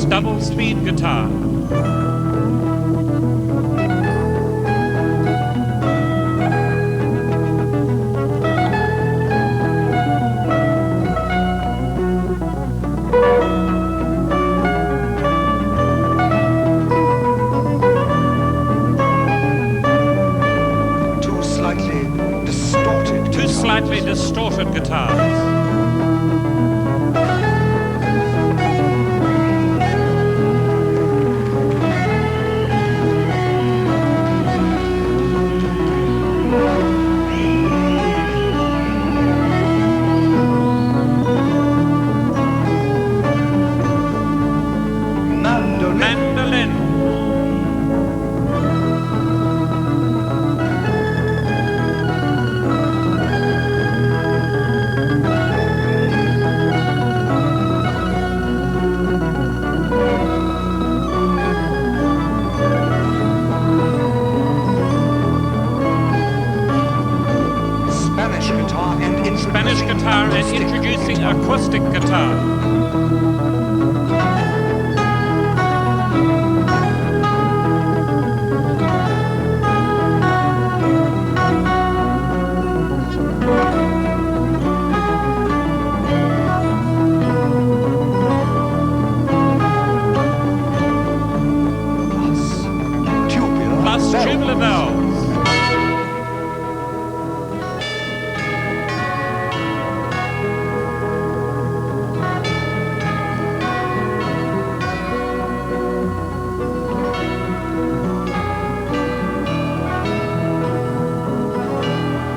Double speed guitar. Slightly distorted guitars. Mandolin. Spanish guitar and introducing acoustic guitar. Plus tubular bells.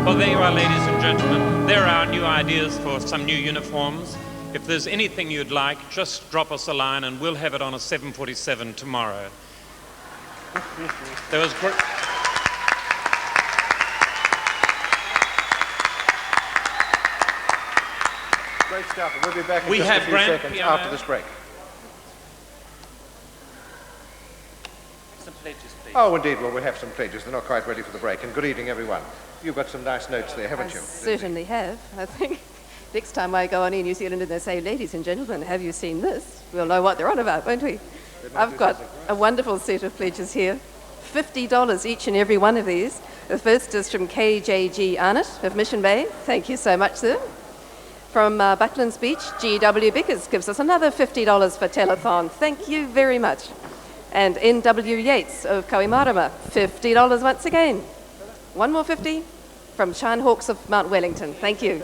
Well, there you are, ladies and gentlemen. There are our new ideas for some new uniforms. If there's anything you'd like, just drop us a line and we'll have it on a 747 tomorrow. There was great. Great stuff, and we'll be back in just a few seconds after this break. Some pledges, please. Oh, indeed. Well, we have some pledges. They're not quite ready for the break. And good evening, everyone. You've got some nice notes there, haven't you? Certainly have. I think next time I go on Air New Zealand and they say, ladies and gentlemen, have you seen this? We'll know what they're on about, won't we? I've got a wonderful set of pledges here. $50 each and every one of these. The first is from KJG Arnott of Mission Bay. Thank you so much, sir. From Bucklands Beach, GW Bickers gives us another $50 for telethon. Thank you very much. And NW Yates of Kauimarama, $50 once again. One more 50 from Shine Hawks of Mount Wellington. Thank you.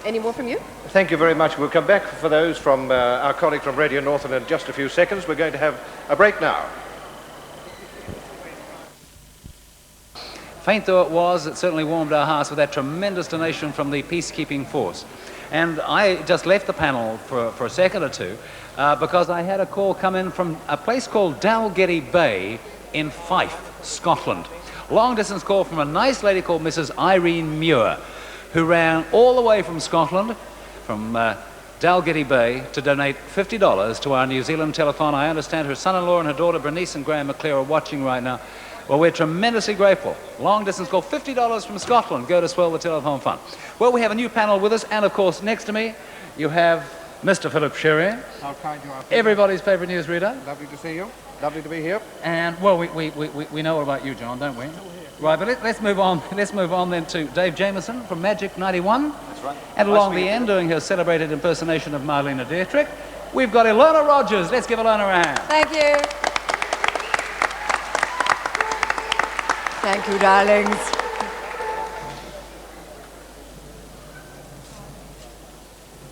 Any more from you? Thank you very much. We'll come back for those from our colleague from Radio Northern in just a few seconds. We're going to have a break now. Faint though it was, it certainly warmed our hearts with that tremendous donation from the peacekeeping force. And I just left the panel for a second or two because I had a call come in from a place called Dargaville Bay in Fife, Scotland. Long distance call from a nice lady called Mrs. Irene Muir, who ran all the way from Scotland, from Dargaville Bay, to donate $50 to our New Zealand Telethon. I understand her son-in-law and her daughter Bernice and Graham McClare are watching right now. Well, we're tremendously grateful. Long distance call, $50 from Scotland. Go to swell the telethon fund. Well, we have a new panel with us, and of course, next to me, you have Mr. Philip Sherry. How kind you are. Everybody's favourite newsreader. Lovely to see you. Lovely to be here. And, well, we know about you, John, don't we? Right, but let's move on. Let's move on then to Dave Jameson from Magic 91. That's right. And along the end, doing her celebrated impersonation of Marlena Dietrich, we've got Ilona Rogers. Let's give Ilona a hand. Thank you. Thank you, darlings.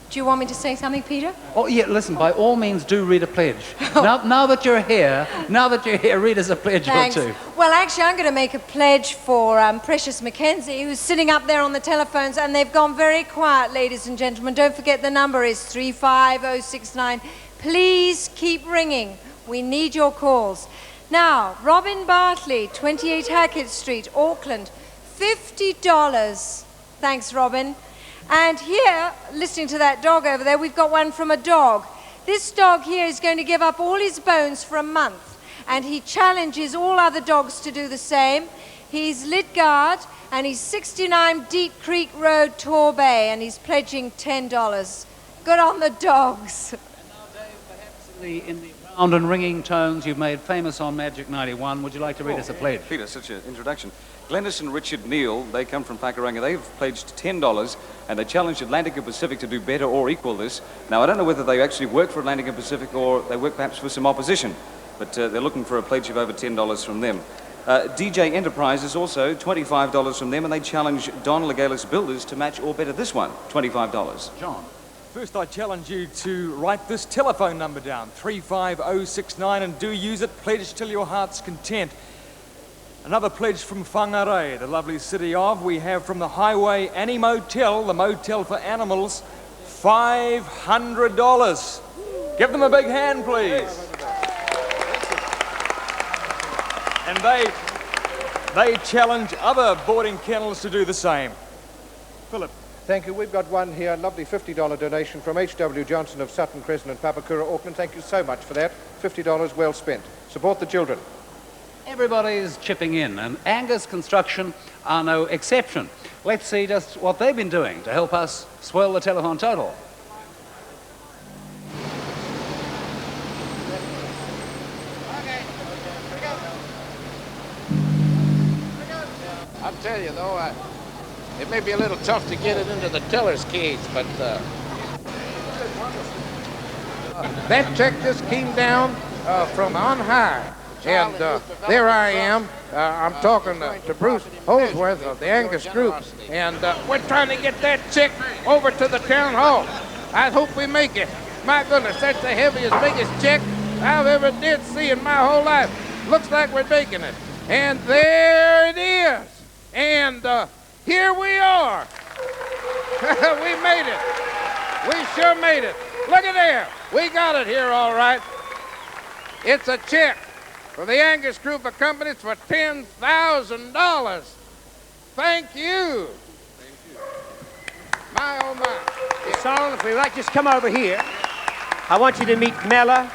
Do you want me to say something, Peter? Oh, yeah, listen, by all means, do read a pledge. Now that you're here, read us a pledge Thanks. or two. Well, actually, I'm going to make a pledge for Precious Mackenzie, who's sitting up there on the telephones, and they've gone very quiet, ladies and gentlemen. Don't forget the number is 35069. Please keep ringing. We need your calls. Now, Robin Bartley, 28 Hackett Street, Auckland, $50. Thanks, Robin. And here, listening to that dog over there, we've got one from a dog. This dog here is going to give up all his bones for a month, and he challenges all other dogs to do the same. He's Lidgard, and he's 69 Deep Creek Road, Torbay, and he's pledging $10. Good on the dogs. In the round and ringing tones you've made famous on Magic 91, would you like to read us a pledge? Peter, such an introduction. Glennis and Richard Neal, they come from Whakaranga. They've pledged $10 and they challenged Atlantic and Pacific to do better or equal this. Now, I don't know whether they actually work for Atlantic and Pacific or they work perhaps for some opposition, but they're looking for a pledge of over $10 from them. DJ Enterprises also, $25 from them, and they challenge Don Legalis Builders to match or better this one, $25. John. First, I challenge you to write this telephone number down, 35069, and do use it. Pledge till your heart's content. Another pledge from Whangarei, the lovely city of. We have from the Highway Annie Motel, the motel for animals, $500. Give them a big hand, please. And they challenge other boarding kennels to do the same. Philip. Thank you. We've got one here, a lovely $50 donation from H.W. Johnson of Sutton Crescent and Papakura, Auckland. Thank you so much for that. $50 well spent. Support the children. Everybody's chipping in, and Angus Construction are no exception. Let's see just what they've been doing to help us swell the telethon total. I'll tell you, though, it may be a little tough to get it into the teller's cage, but that check just came down from on high. And there I am. I'm talking to Bruce Holsworth of the Angus Group. And we're trying to get that check over to the town hall. I hope we make it. My goodness, that's the heaviest, biggest check I've ever did see in my whole life. Looks like we're making it. And there it is. And here we are. We made it. We sure made it. Look at there. We got it here all right. It's a check for the Angus Group of Companies for $10,000. Thank you. My, oh, my. Sorrel, if we like, just come over here. I want you to meet Mella.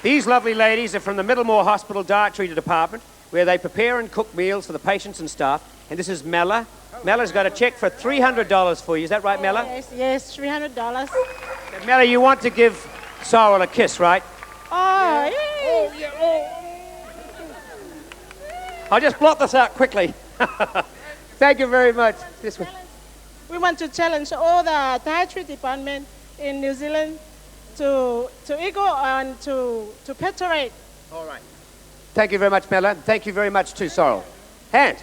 These lovely ladies are from the Middlemore Hospital Dietary Department, where they prepare and cook meals for the patients and staff. And this is Mella. Mella's got a check for $300 for you. Is that right, Mella? Yes, $300. Mella, you want to give Sorrel a kiss, right? Oh, yeah. Oh, yeah. Oh. I'll just blot this out quickly. Thank you very much. This way. We want to challenge all the dietary department in New Zealand to equal and to perpetuate. All right. Thank you very much, Mela. Thank you very much too, Sorrel. And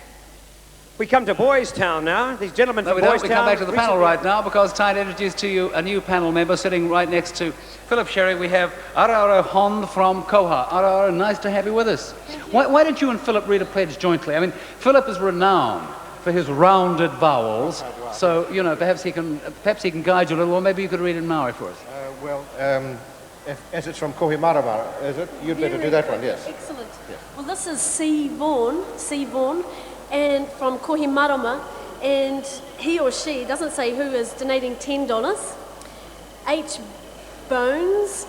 we come to Boys Town now. These gentlemen No, from we Boys don't. We Town. come back to the panel right now because it's time to introduce to you a new panel member sitting right next to Philip Sherry. We have Arara Hon from Koha. Arara, nice to have you with us. Why don't you and Philip read a pledge jointly? I mean, Philip is renowned for his rounded vowels, so, you know, perhaps he can guide you a little, or maybe you could read it in Maori for us. As it's from Kohimarama, is it? You'd better do that one, yes. Excellent. Well, this is C. Vaughan, and from Kohimarama, and he or she, doesn't say who, is donating $10. H. Bones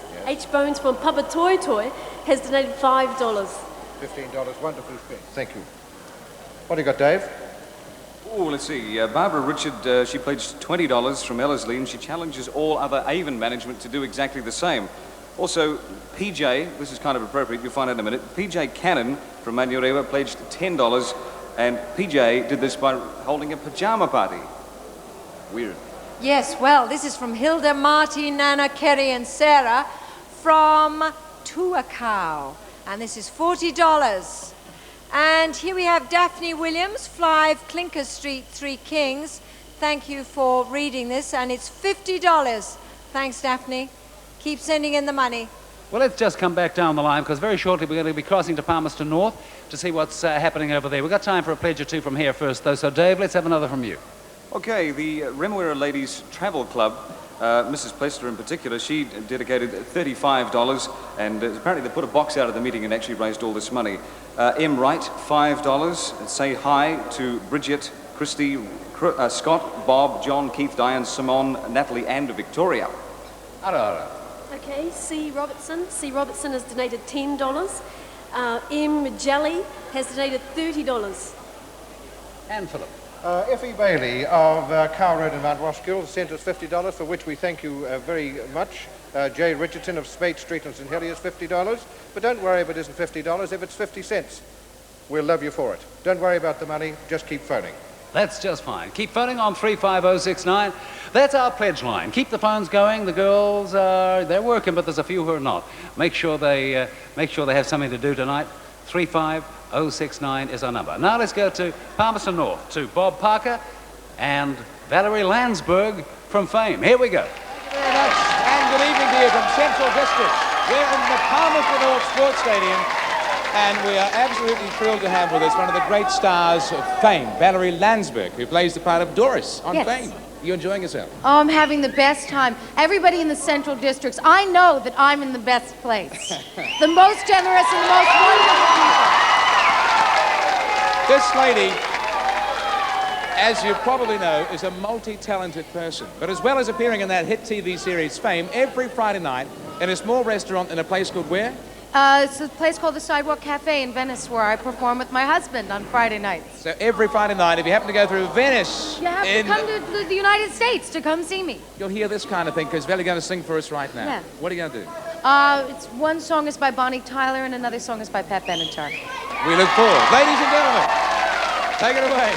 from Papatoetoe has donated $5. $15, wonderfully spent. Thank you. What do you got, Dave? Oh, let's see. Barbara Richard, she pledged $20 from Ellerslie, and she challenges all other Avon management to do exactly the same. Also, PJ, this is kind of appropriate, you'll find out in a minute, PJ Cannon from Manurewa pledged $10, and PJ did this by holding a pajama party. Weird. Yes, well, this is from Hilda, Marty, Nana, Kerry and Sarah from Tuakau. And this is $40. And here we have Daphne Williams, 5 Clinker Street, 3 Kings. Thank you for reading this, and it's $50. Thanks, Daphne. Keep sending in the money. Well, let's just come back down the line because very shortly we're going to be crossing to Palmerston North to see what's happening over there. We've got time for a pledge or two from here first, though. So, Dave, let's have another from you. Okay, the Remuera Ladies Travel Club, Mrs. Plester in particular, she dedicated $35, and apparently they put a box out at the meeting and actually raised all this money. M. Wright, $5. Say hi to Bridget, Christy, Scott, Bob, John, Keith, Diane, Simone, Natalie, and Victoria. Ara. Okay, C. Robertson. C. Robertson has donated $10. M. Jelly has donated $30. And Philip. Effie Bailey of Cow Road in Mount Roskill sent us $50, for which we thank you very much. Jay Richardson of Spate Street in St Heliers, $50. But don't worry if it isn't $50, if it's 50 cents. We'll love you for it. Don't worry about the money, just keep phoning. That's just fine. Keep phoning on 35069. That's our pledge line. Keep the phones going. The girls they're working, but there's a few who are not. Make sure they have something to do tonight. 35069 is our number. Now let's go to Palmerston North to Bob Parker and Valerie Landsberg from Fame. Here we go. Thank you very much, and good evening to you from Central District. We're in the Palmerston North Sports Stadium, and we are absolutely thrilled to have with us one of the great stars of Fame, Valerie Landsberg, who plays the part of Doris on Yes. Fame. You enjoying yourself? Oh, I'm having the best time. Everybody in the Central Districts, I know that I'm in the best place. The most generous and the most wonderful people. This lady, as you probably know, is a multi-talented person. But as well as appearing in that hit TV series Fame, every Friday night in a small restaurant in a place called where? It's a place called the Sidewalk Cafe in Venice where I perform with my husband on Friday nights. So every Friday night, if you happen to go through Venice, You have to come to the United States to come see me. you'll hear this kind of thing, because Valley's going to sing for us right now. Yeah. What are you going to do? It's one song is by Bonnie Tyler and another song is by Pat Benatar. We look forward. Ladies and gentlemen, take it away.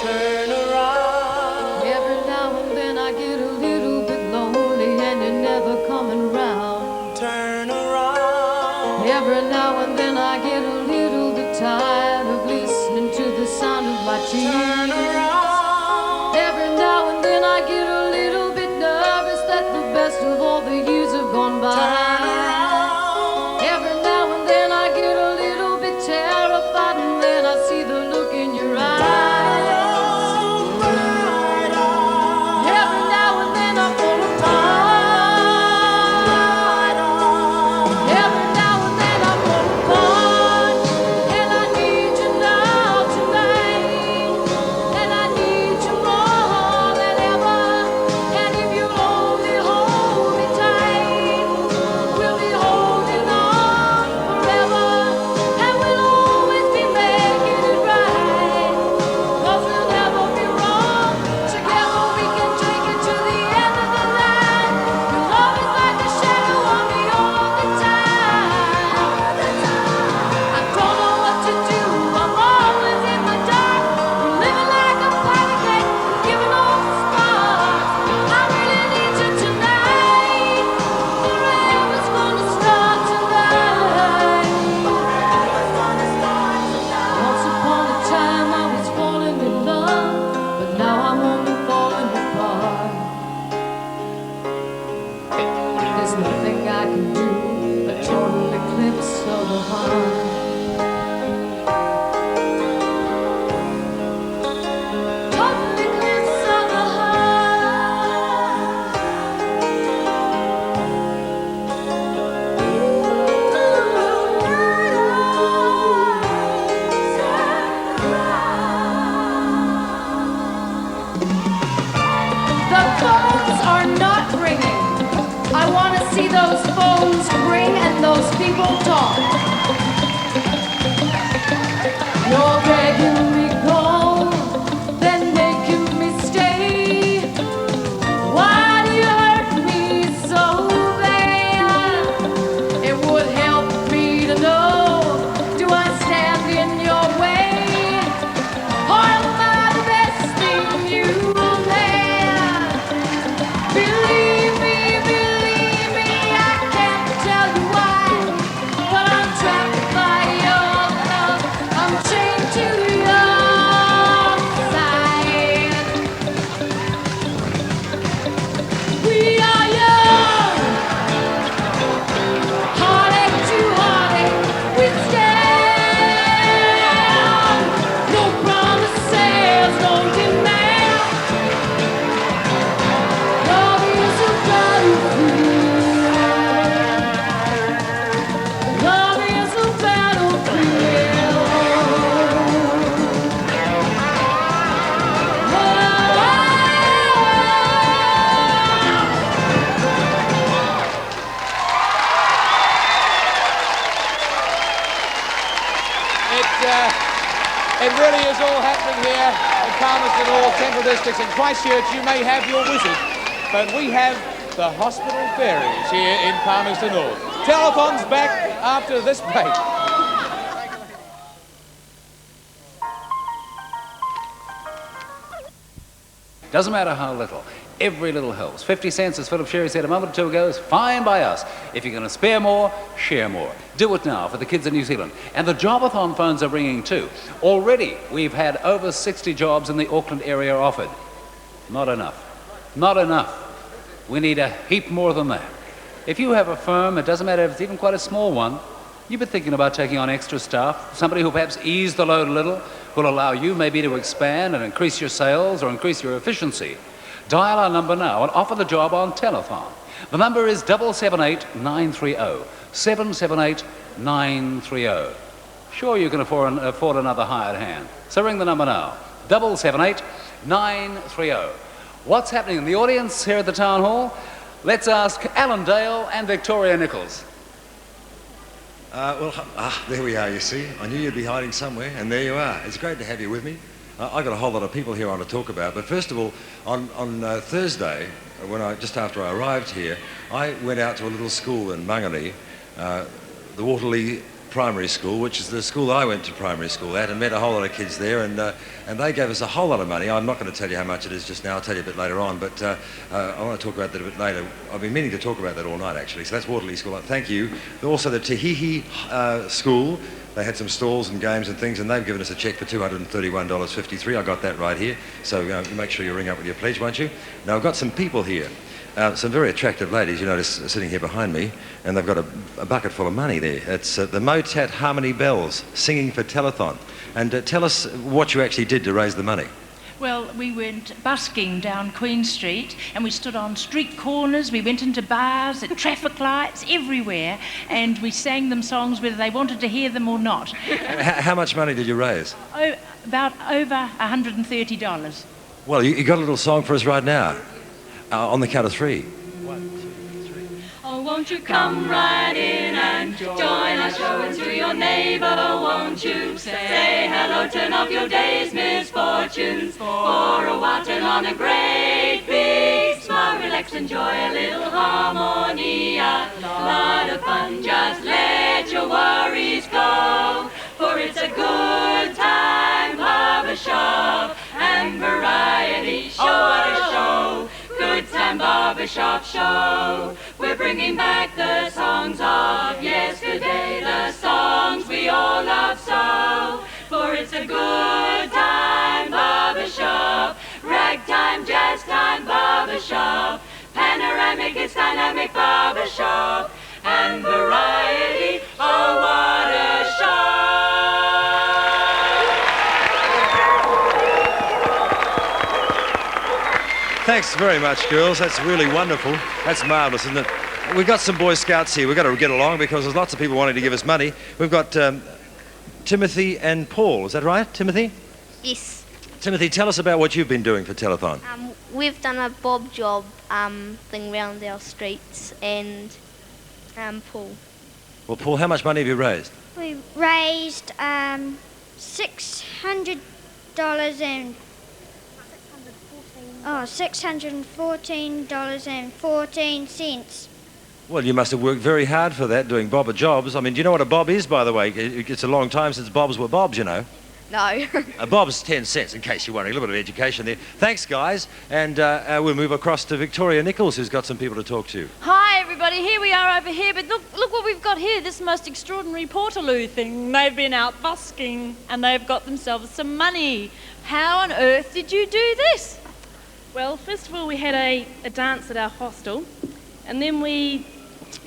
Turn around. Every now and then I get a little bit lonely and you're never coming around. Turn around. Every now and then I get a little bit tired of listening to the sound of my tears. Turn around. Every now and then I get a little bit nervous that the best of all the years have gone by. Turn around. Every now and then I get a little bit terrified and then I see the look in your eyes. Every now and then I fall apart. Every now and then I fall apart. And I need It really is all happening here in Palmerston North, Central Districts, and Christchurch. You may have your wizard, but we have the hospital fairies here in Palmerston North. Telethon's back after this break. Doesn't matter how little. Every little helps. 50 cents, as Philip Sherry said a moment or two ago, is fine by us. If you're going to spare more, share more. Do it now for the kids in New Zealand. And the jobathon phones are ringing too. Already, we've had over 60 jobs in the Auckland area offered. Not enough. Not enough. We need a heap more than that. If you have a firm, it doesn't matter if it's even quite a small one, you've been thinking about taking on extra staff, somebody who'll perhaps ease the load a little, who'll allow you maybe to expand and increase your sales or increase your efficiency. Dial our number now and offer the job on Telethon. The number is 778-930. 778-930. Sure, you can afford another hired hand. So ring the number now. 778-930. What's happening in the audience here at the Town Hall? Let's ask Alan Dale and Victoria Nichols. There we are, you see. I knew you'd be hiding somewhere, and there you are. It's great to have you with me. I've got a whole lot of people here I want to talk about, but first of all, on Thursday, just after I arrived here, I went out to a little school in Mangere, the Waterlea Primary School, which is the school I went to primary school at, and met a whole lot of kids there, and they gave us a whole lot of money. I'm not going to tell you how much it is just now, I'll tell you a bit later on, but I want to talk about that a bit later. I've been meaning to talk about that all night, actually, so that's Waterlea School. Thank you. Also the Tahihi School, they had some stalls and games and things, and they've given us a cheque for $231.53. I got that right here, so make sure you ring up with your pledge, won't you? Now, I've got some people here. Some very attractive ladies, you notice, sitting here behind me, and they've got a bucket full of money there. It's the Motat Harmony Bells, singing for Telethon. And tell us what you actually did to raise the money. Well, we went busking down Queen Street, and we stood on street corners, we went into bars, at traffic lights, everywhere, and we sang them songs whether they wanted to hear them or not. How much money did you raise? Oh, about over $130. Well, you got a little song for us right now. On the count of three. 1, 2, 3. Oh, won't you come right in and join our show and to your neighbor, won't you? Say hello, turn off your day's misfortunes for a while, turn on a great big smile, relax, enjoy a little harmony, a lot of fun, just let your worries go, for it's a good time, barber shop and variety show, what a show. Good time barbershop show. We're bringing back the songs of yesterday, the songs we all love so. For it's a good time barbershop, ragtime, jazz time barbershop, panoramic, it's dynamic barbershop, and variety, oh what a show. Thanks very much, girls. That's really wonderful. That's marvellous, isn't it? We've got some Boy Scouts here. We've got to get along because there's lots of people wanting to give us money. We've got Timothy and Paul. Is that right, Timothy? Yes. Timothy, tell us about what you've been doing for Telethon. We've done a bob job thing round our streets, and Paul. Well, Paul, how much money have you raised? We raised $614. $614.14. Well, you must have worked very hard for that, doing bobber jobs. I mean, do you know what a bob is, by the way? It's a long time since bobs were bobs, you know. No. A bob's 10 cents, in case you're wondering. A little bit of education there. Thanks, guys. And we'll move across to Victoria Nichols, who's got some people to talk to. Hi, everybody. Here we are over here. But look what we've got here, this most extraordinary Portaloo thing. They've been out busking, and they've got themselves some money. How on earth did you do this? Well, first of all, we had a dance at our hostel, and then we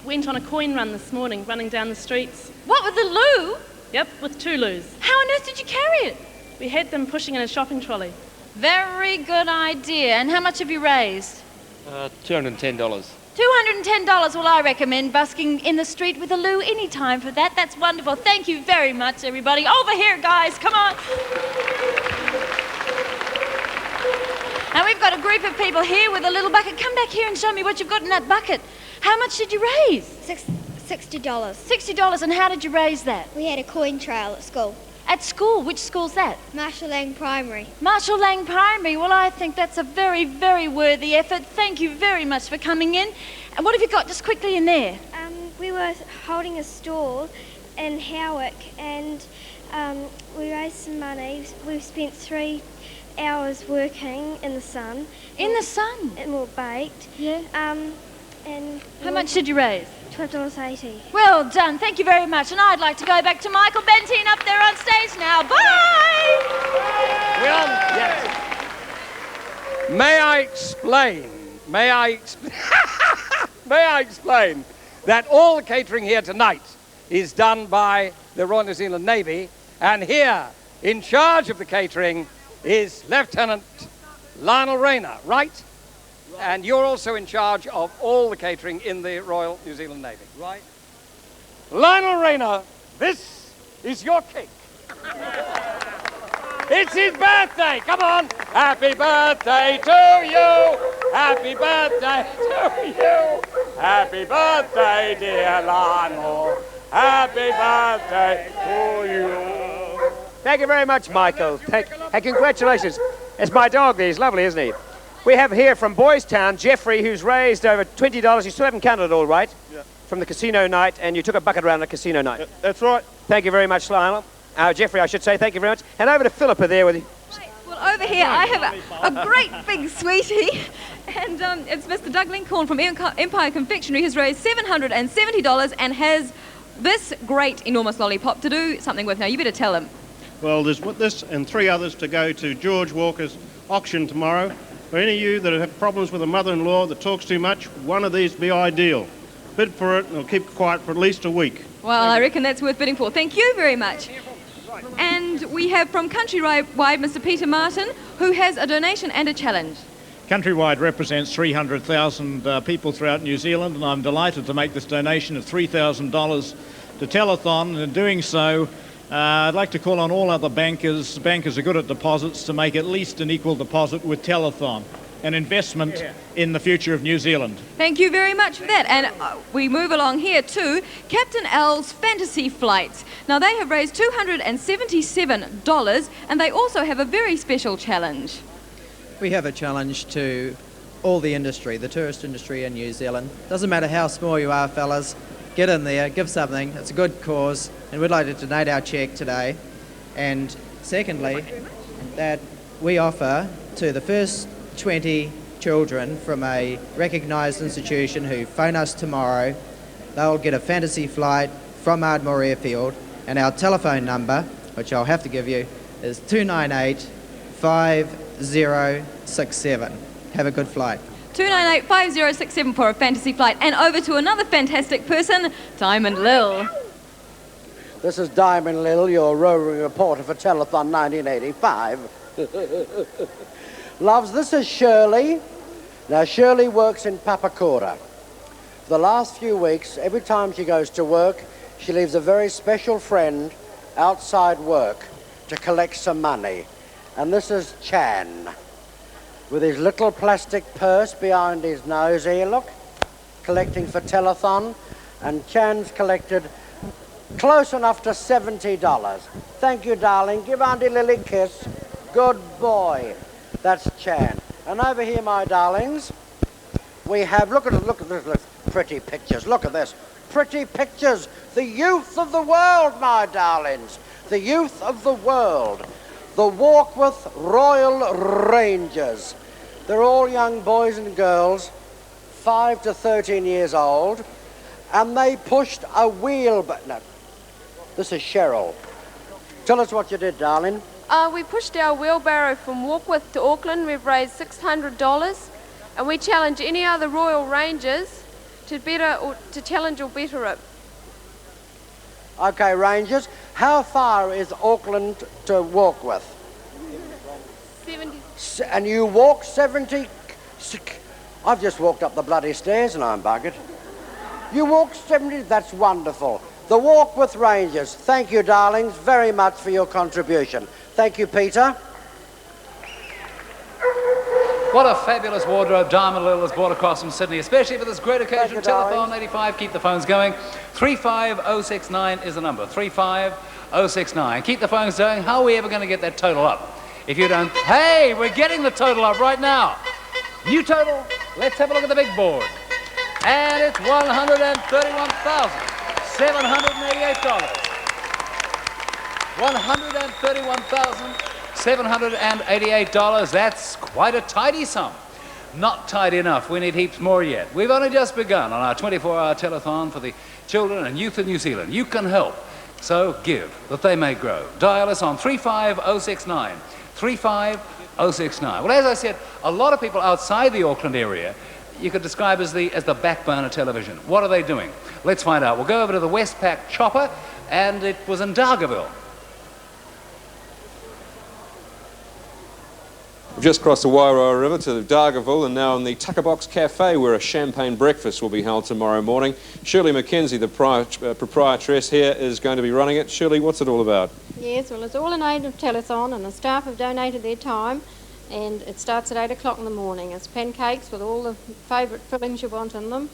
went on a coin run this morning, running down the streets. What, with the loo? Yep, with 2 loos. How on earth did you carry it? We had them pushing in a shopping trolley. Very good idea. And how much have you raised? $210. $210. Well, I recommend busking in the street with a loo any time for that. That's wonderful. Thank you very much, everybody. Over here, guys. Come on. And we've got a group of people here with a little bucket. Come back here and show me what you've got in that bucket. How much did you raise? $60. $60. And how did you raise that? We had a coin trail at school. At school. Which school's that? Marshall Lang Primary. Marshall Lang Primary. Well, I think that's a very, very worthy effort. Thank you very much for coming in. And what have you got just quickly in there? We were holding a stall in Howick and we raised some money. We spent 3 hours working in the sun. In the sun? And we were baked. Yeah. And how much did you raise? $12.80. Well done. Thank you very much. And I'd like to go back to Michael Benteen up there on stage now. Bye! Yes. May I explain that all the catering here tonight is done by the Royal New Zealand Navy, and here in charge of the catering is Lieutenant Lionel Rayner, right? And you're also in charge of all the catering in the Royal New Zealand Navy, right? Lionel Rayner, this is your cake. It's his birthday, come on! Happy birthday to you! Happy birthday to you! Happy birthday, dear Lionel! Happy birthday to you! Thank you very much, Michael. Hey, congratulations. It's my dog there. He's lovely, isn't he? We have here from Boys Town, Jeffrey, who's raised over $20. You still haven't counted it all, right? Yeah. From the casino night, and you took a bucket around the casino night. That's right. Thank you very much, Lionel. Jeffrey, I should say, thank you very much. And over to Philippa there with you. Well, over here I have a great big sweetie, and it's Mr. Doug Lincoln from Empire Confectionery, who's raised $770 and has this great enormous lollipop to do something with. Now, you better tell him. Well, there's this and 3 others to go to George Walker's auction tomorrow. For any of you that have problems with a mother-in-law that talks too much, one of these would be ideal. Bid for it and it'll keep quiet for at least a week. Well, I reckon that's worth bidding for. Thank you very much. And we have from Countrywide Mr. Peter Martin, who has a donation and a challenge. Countrywide represents 300,000 people throughout New Zealand, and I'm delighted to make this donation of $3,000 to Telethon. And in doing so, I'd like to call on all other bankers. Bankers are good at deposits, to make at least an equal deposit with Telethon, an investment in the future of New Zealand. Thank you very much for that. And we move along here to Captain L's Fantasy Flights. Now, they have raised $277, and they also have a very special challenge. We have a challenge to all the industry, the tourist industry in New Zealand. Doesn't matter how small you are, fellas, get in there, give something. It's a good cause, and we'd like to donate our cheque today. And secondly, that we offer to the first 20 children from a recognised institution who phone us tomorrow, they'll get a fantasy flight from Ardmore Airfield, and our telephone number, which I'll have to give you, is 298-5067. Have a good flight. 298-5067 for a fantasy flight. And over to another fantastic person, Diamond Lil. This is Diamond Lil, your roving reporter for Telethon 1985. Loves, this is Shirley. Now, Shirley works in Papakura. For the last few weeks, every time she goes to work, she leaves a very special friend outside work to collect some money. And this is Chan, with his little plastic purse behind his nose here, look, collecting for Telethon. And Chan's collected close enough to $70. Thank you, darling. Give Auntie Lily a kiss. Good boy. That's Chan. And over here, my darlings, we have, look at this, pretty pictures. Look at this. Pretty pictures. The youth of the world, my darlings. The youth of the world. The Warkworth Royal Rangers. They're all young boys and girls, 5 to 13 years old, and they pushed a wheel. No, this is Cheryl. Tell us what you did, darling. We pushed our wheelbarrow from Warkworth to Auckland. We've raised $600, and we challenge any other Royal Rangers to challenge or better it. Okay, Rangers, how far is Auckland to Warkworth? 70. And you walk 70? I've just walked up the bloody stairs and I'm buggered. You walk 70? That's wonderful. The Warkworth Rangers, thank you, darlings, very much for your contribution. Thank you, Peter. What a fabulous wardrobe Diamond Lil has brought across from Sydney, especially for this great occasion. Telethon 85, keep the phones going. 35069 is the number. 35069. 069. Keep the phones going. How are we ever going to get that total up? If you don't... Hey, we're getting the total up right now. New total. Let's have a look at the big board. And it's $131,788. $131,788. That's quite a tidy sum. Not tidy enough. We need heaps more yet. We've only just begun on our 24-hour telethon for the children and youth of New Zealand. You can help. So give, that they may grow. Dial us on 35069. 35069. Well, as I said, a lot of people outside the Auckland area you could describe as the backbone of television. What are they doing? Let's find out. We'll go over to the Westpac Chopper, and it was in Dargaville. We've just crossed the Wairoa River to Dargaville and now in the Tucker Box Cafe where a champagne breakfast will be held tomorrow morning. Shirley McKenzie, the proprietress here, is going to be running it. Shirley, what's it all about? Yes, well, it's all in aid of telethon and the staff have donated their time and it starts at 8 o'clock in the morning. It's pancakes with all the favourite fillings you want in them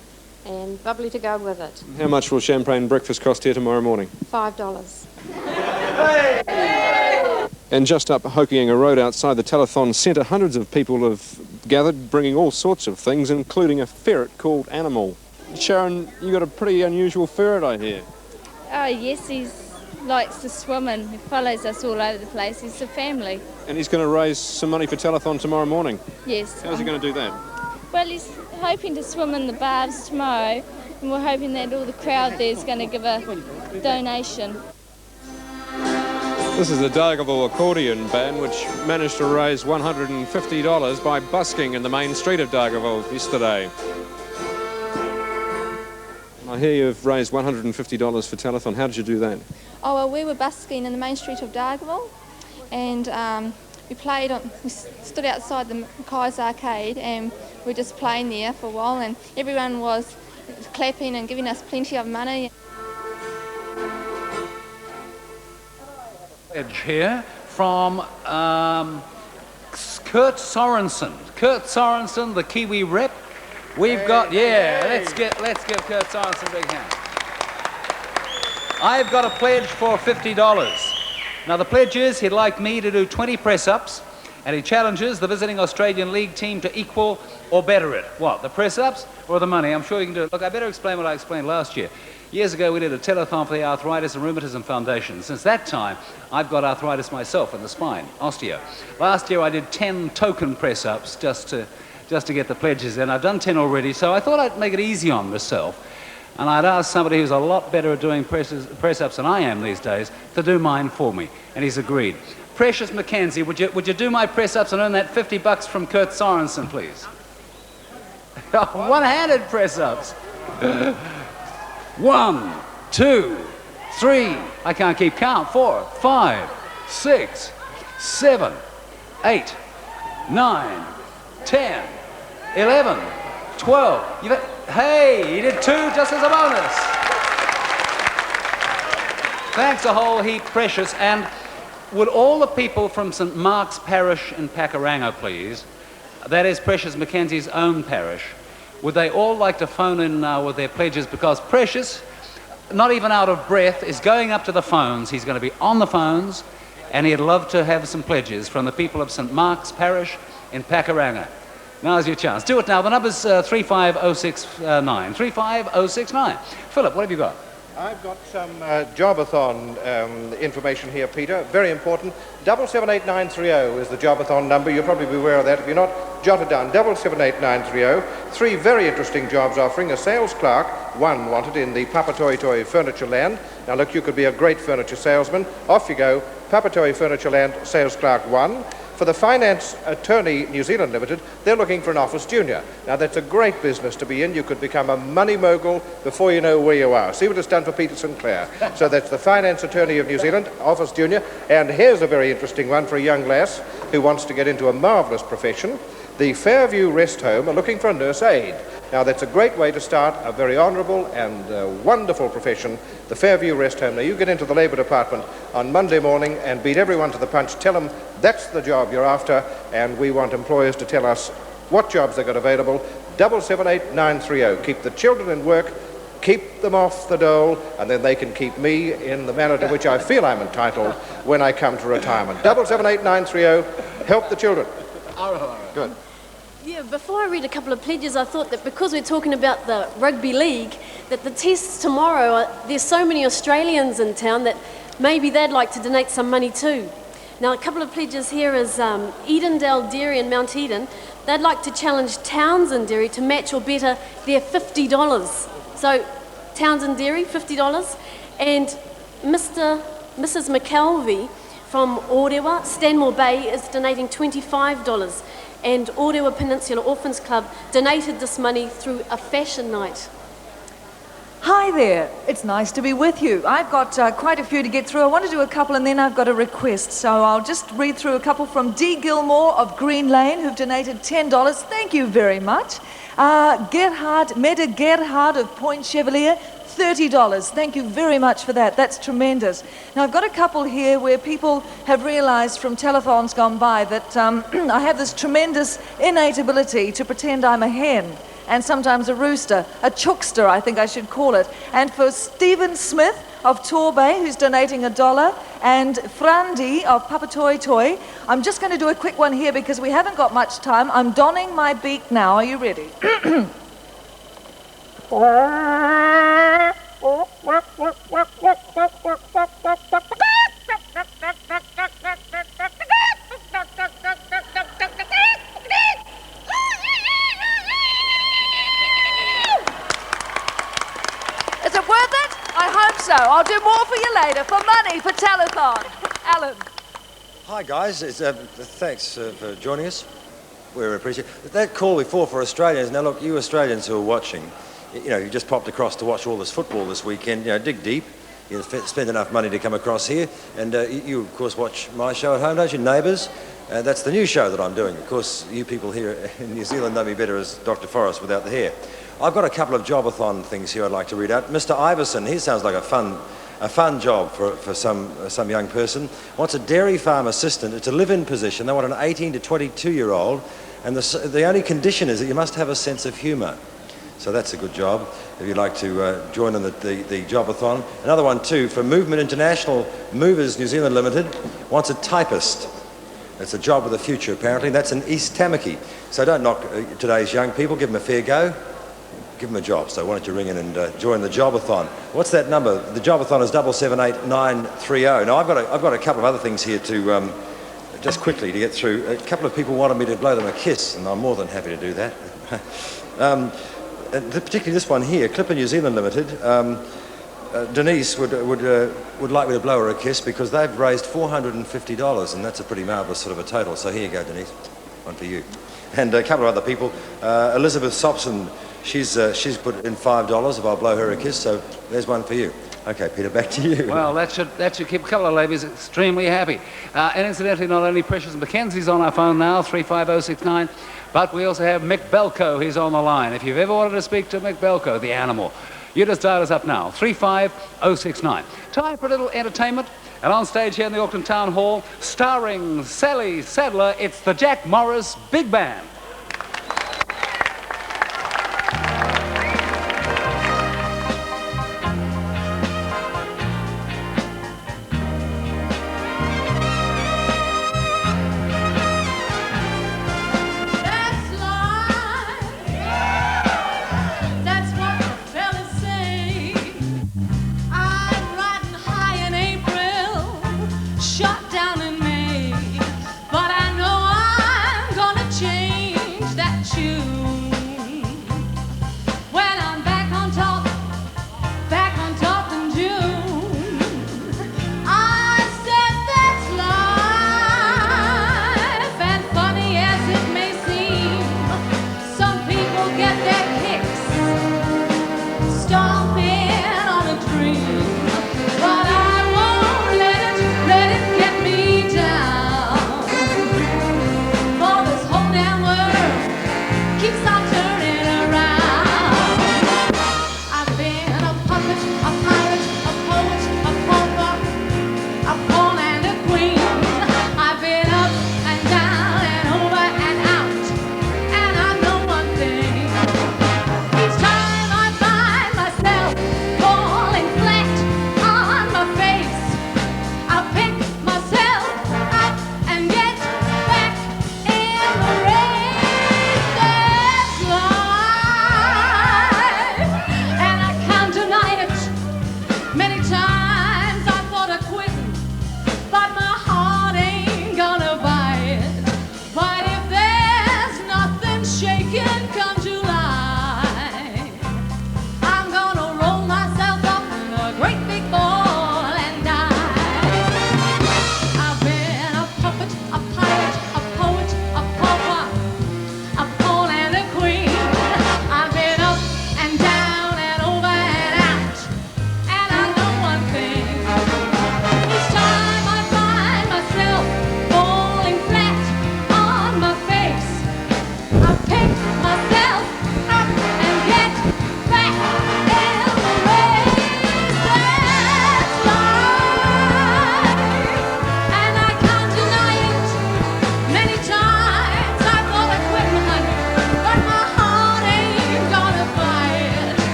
and bubbly to go with it. How much will champagne breakfast cost here tomorrow morning? $5. And just up Hokianga Road outside the Telethon Centre, hundreds of people have gathered, bringing all sorts of things, including a ferret called Animal. Sharon, you got a pretty unusual ferret, I hear. Oh, yes, he likes to swim and he follows us all over the place. He's a family. And he's going to raise some money for Telethon tomorrow morning? Yes. How's he going to do that? Well, he's hoping to swim in the baths tomorrow, and we're hoping that all the crowd there is going to give a donation. This is the Dargaville Accordion Band, which managed to raise $150 by busking in the main street of Dargaville yesterday. I hear you've raised $150 for Telethon. How did you do that? Oh, well, we were busking in the main street of Dargaville, and we stood outside the Mackay's Arcade, and we were just playing there for a while, and everyone was clapping and giving us plenty of money. Here from Kurt Sorensen. Kurt Sorensen, the Kiwi rep. We've got, let's give Kurt Sorensen a big hand. I've got a pledge for $50. Now the pledge is he'd like me to do 20 press-ups, and he challenges the visiting Australian League team to equal or better it. What, the press-ups or the money? I'm sure you can do it. Look, I better explain what I explained last year. Years ago, we did a telethon for the Arthritis and Rheumatism Foundation. Since that time, I've got arthritis myself in the spine, osteo. Last year, I did 10 token press-ups just to get the pledges in. I've done 10 already, so I thought I'd make it easy on myself. And I'd ask somebody who's a lot better at doing press-ups than I am these days to do mine for me, and he's agreed. Precious McKenzie, would you do my press-ups and earn that $50 from Kurt Sorensen, please? One-handed press-ups. 1, 2, 3, I can't keep count, 4, 5, 6, 7, 8, 9, 10, 11, 12. Hey, he did 2 just as a bonus. Thanks a whole heap, Precious. And would all the people from St Mark's Parish in Pakuranga, please, that is Precious Mackenzie's own parish, would they all like to phone in with their pledges, because Precious, not even out of breath, is going up to the phones. He's going to be on the phones, and he'd love to have some pledges from the people of St Mark's Parish in Pakuranga. Now's your chance. Do it now. The number's 35069. 35069. Philip, what have you got? I've got some jobathon information here, Peter. Very important. 778930 is the jobathon number. You'll probably be aware of that. If you're not, jot it down. 778930. 3 very interesting jobs offering. A sales clerk, 1 wanted in the Papatoetoe Furniture Land. Now look, you could be a great furniture salesman. Off you go. Papatoetoe Furniture Land, sales clerk 1. For the Finance Attorney New Zealand Limited, they're looking for an office junior. Now that's a great business to be in. You could become a money mogul before you know where you are. See what it's done for Peter Sinclair. So that's the Finance Attorney of New Zealand, office junior. And here's a very interesting one for a young lass who wants to get into a marvellous profession. The Fairview Rest Home are looking for a nurse aide. Now that's a great way to start a very honourable and wonderful profession, the Fairview Rest Home. Now you get into the Labour Department on Monday morning and beat everyone to the punch. Tell them that's the job you're after, and we want employers to tell us what jobs they've got available. 778930. Keep the children in work, keep them off the dole, and then they can keep me in the manner to which I feel I'm entitled when I come to retirement. 778930, help the children. Good. Yeah, before I read a couple of pledges, I thought that because we're talking about the rugby league, that the tests tomorrow, there's so many Australians in town that maybe they'd like to donate some money too. Now, a couple of pledges here is Edendale Dairy in Mount Eden. They'd like to challenge Townsend Dairy to match or better their $50. So, Townsend Dairy, $50. And Mrs. McKelvey from Orewa, Stanmore Bay, is donating $25. And Orewa Peninsula Orphans Club donated this money through a fashion night. Hi there, it's nice to be with you. I've got quite a few to get through. I want to do a couple and then I've got a request. So I'll just read through a couple from D. Gilmore of Green Lane, who've donated $10. Thank you very much. Meda Gerhard of Point Chevalier, $30. Thank you very much for that. That's tremendous. Now, I've got a couple here where people have realised from telethons gone by that I have this tremendous innate ability to pretend I'm a hen and sometimes a rooster, a chookster, I think I should call it. And for Stephen Smith of Torbay, who's donating $1, and Frandi of Papatoy Toy, I'm just going to do a quick one here because we haven't got much time. I'm donning my beak now. Are you ready? Is it worth it? I hope so. I'll do more for you later, for money, for telethon. Alan. Hi guys, thanks for joining us. We appreciate it. That call before for Australians. Now look, you Australians who are watching, you just popped across to watch all this football this weekend. Dig deep. You spend enough money to come across here, and you of course watch my show at home, don't you, Neighbours? That's the new show that I'm doing. Of course, you people here in New Zealand know me better as Dr. Forrest without the hair. I've got a couple of jobathon things here I'd like to read out. Mr. Iverson, he sounds like a fun job for some young person. Wants a dairy farm assistant. It's a live-in position. They want an 18 to 22-year-old, and the only condition is that you must have a sense of humour. So that's a good job if you'd like to join in the jobathon. Another one too, for Movement International Movers New Zealand Limited, wants a typist. It's a job with a future apparently. That's in East Tamaki. So don't knock today's young people, give them a fair go. Give them a job. So why don't you ring in and join the jobathon? What's that number? The jobathon is 778930. Now I've got a couple of other things here to just quickly to get through. A couple of people wanted me to blow them a kiss, and I'm more than happy to do that. Particularly this one here, Clipper New Zealand Limited. Denise would like me to blow her a kiss because they've raised $450, and that's a pretty marvellous sort of a total. So here you go, Denise, one for you. And a couple of other people. Elizabeth Sobson, she's put in $5 if I'll blow her a kiss. So there's one for you. Okay, Peter, back to you. Well, that should keep a couple of ladies extremely happy. And incidentally, not only Precious Mackenzie's on our phone now, 35069. But we also have Mick Belko, he's on the line. If you've ever wanted to speak to Mick Belko, the animal, you just dial us up now, 35069. Time for a little entertainment. And on stage here in the Auckland Town Hall, starring Sally Sadler, it's the Jack Morris Big Band. Shut down in May, but I know I'm gonna change.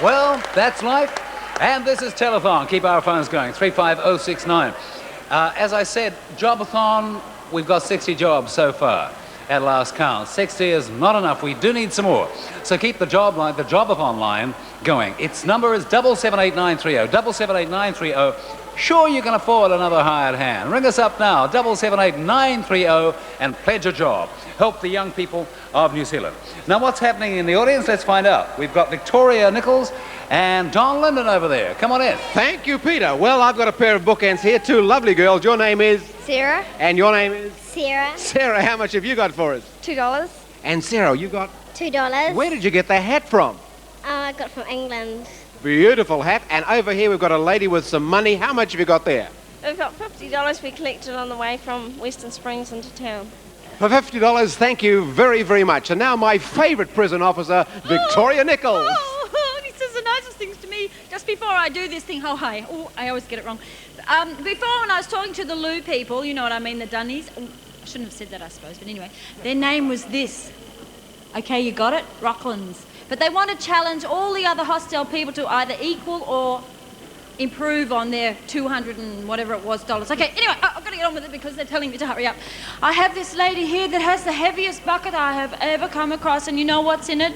Well, that's life. And this is Telethon. Keep our phones going. 35069. As I said, jobathon, we've got 60 jobs so far at last count. 60 is not enough. We do need some more. So keep the jobathon line going. Its number is 778930. 778930. Sure, you can afford another hired hand. Ring us up now, 778930, and pledge a job. Help the young people of New Zealand. Now, what's happening in the audience? Let's find out. We've got Victoria Nichols and Don Linden over there. Come on in. Thank you, Peter. Well, I've got a pair of bookends here. Two lovely girls. Your name is? Sarah. And your name is? Sarah. Sarah, how much have you got for us? $2. And Sarah, you got? $2. Where did you get the hat from? I got from England. Beautiful hat. And over here we've got a lady with some money. How much have you got there? We've got $50 we collected on the way from Western Springs into town. For $50, thank you very, very much. And now my favourite prison officer, Victoria Nichols. Oh, he says the nicest things to me just before I do this thing. Oh, hi. Oh, I always get it wrong. Before, when I was talking to the Lou people, you know what I mean, the Dunnies. Oh, I shouldn't have said that, I suppose, but anyway. Their name was this. Okay, you got it? Rocklands. But they want to challenge all the other hostile people to either equal or improve on their 200 and whatever it was dollars. Okay, anyway, I've got to get on with it because they're telling me to hurry up. I have this lady here that has the heaviest bucket I have ever come across, and you know what's in it?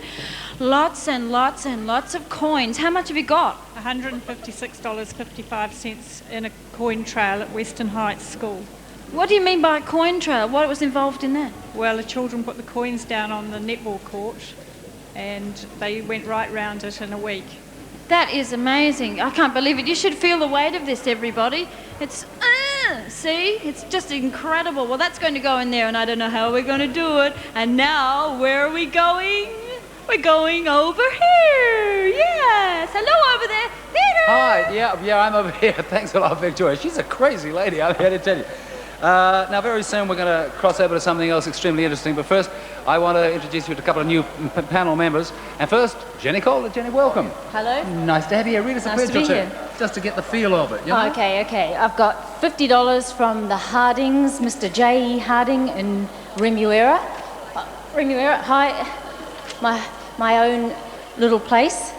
Lots and lots and lots of coins. How much have you got? $156.55 in a coin trail at Western Heights School. What do you mean by a coin trail? What was involved in that? Well, the children put the coins down on the netball court and they went right round it in a week. That is amazing. I can't believe it. You should feel the weight of this, everybody. It's, see? It's just incredible. Well, that's going to go in there, and I don't know how we're going to do it. And now, where are we going? We're going over here. Yes. Hello over there. Peter. Hi. Yeah, I'm over here. Thanks a lot, Victoria. She's a crazy lady, I'm here to tell you. Now, very soon we're going to cross over to something else extremely interesting. But first, I want to introduce you to a couple of new panel members. And first, Jenny Calder. Jenny, welcome. Hello. Nice to have you here. Read us a Nice to pledge be or two, here. just to get the feel of it. You know? Okay. I've got $50 from the Hardings, Mr. J.E. Harding in Remuera. Hi. My own little place.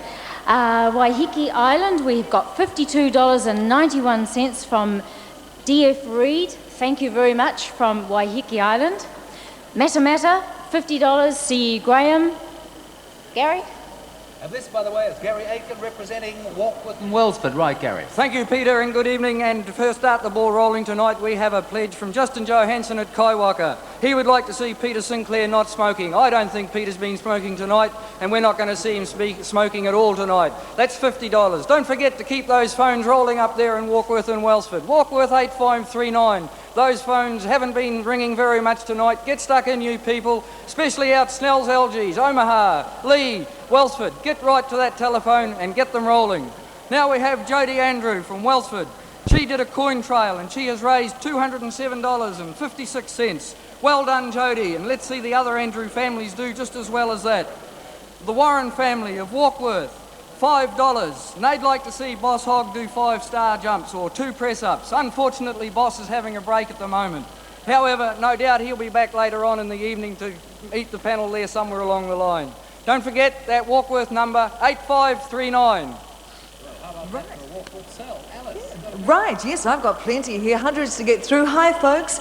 Waiheke Island, we've got $52.91 from D.F. Reed. Thank you very much from Waiheke Island. Matamata, $50, C. Graham. Gary? And this, by the way, is Gary Aiken representing Warkworth and Wellsford. Right, Gary. Thank you, Peter, and good evening. And to first start the ball rolling tonight, we have a pledge from Justin Johansson at Kaiwaka. He would like to see Peter Sinclair not smoking. I don't think Peter's been smoking tonight, and we're not going to see him smoking at all tonight. That's $50. Don't forget to keep those phones rolling up there in Warkworth and Wellsford. Warkworth 8539. Those phones haven't been ringing very much tonight. Get stuck in, you people, especially out Snell's LGs, Omaha, Lee, Wellsford. Get right to that telephone and get them rolling. Now we have Jodie Andrew from Wellsford. She did a coin trail and she has raised $207.56. Well done, Jodie, and let's see the other Andrew families do just as well as that. The Warren family of Warkworth, $5, and they'd like to see Boss Hogg do 5-star jumps or 2 press-ups. Unfortunately, Boss is having a break at the moment. However, no doubt he'll be back later on in the evening to meet the panel there somewhere along the line. Don't forget that Warkworth number, 8539. Right, yes, I've got plenty here, hundreds to get through. Hi, folks.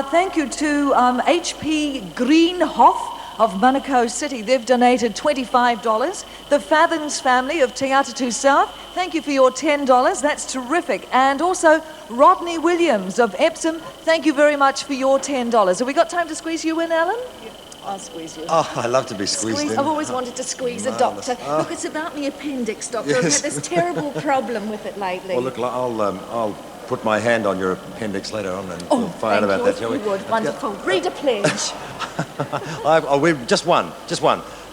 Thank you to H.P. Greenhoff of Manukau City. They've donated $25. The Fathens family of Te Atatu South, thank you for your $10. That's terrific. And also Rodney Williams of Epsom, thank you very much for your $10. Have we got time to squeeze you in, Alan? I'll squeeze you. Oh, I love to be squeezed in. I've always wanted to squeeze a Marvellous. doctor. Oh. Look, it's about my appendix, doctor. Yes. I've had this terrible problem with it lately. Well, look, I'll put my hand on your appendix later on and we'll find out thank about you, that, if shall we? you would. Wonderful. Read a pledge. We've just one.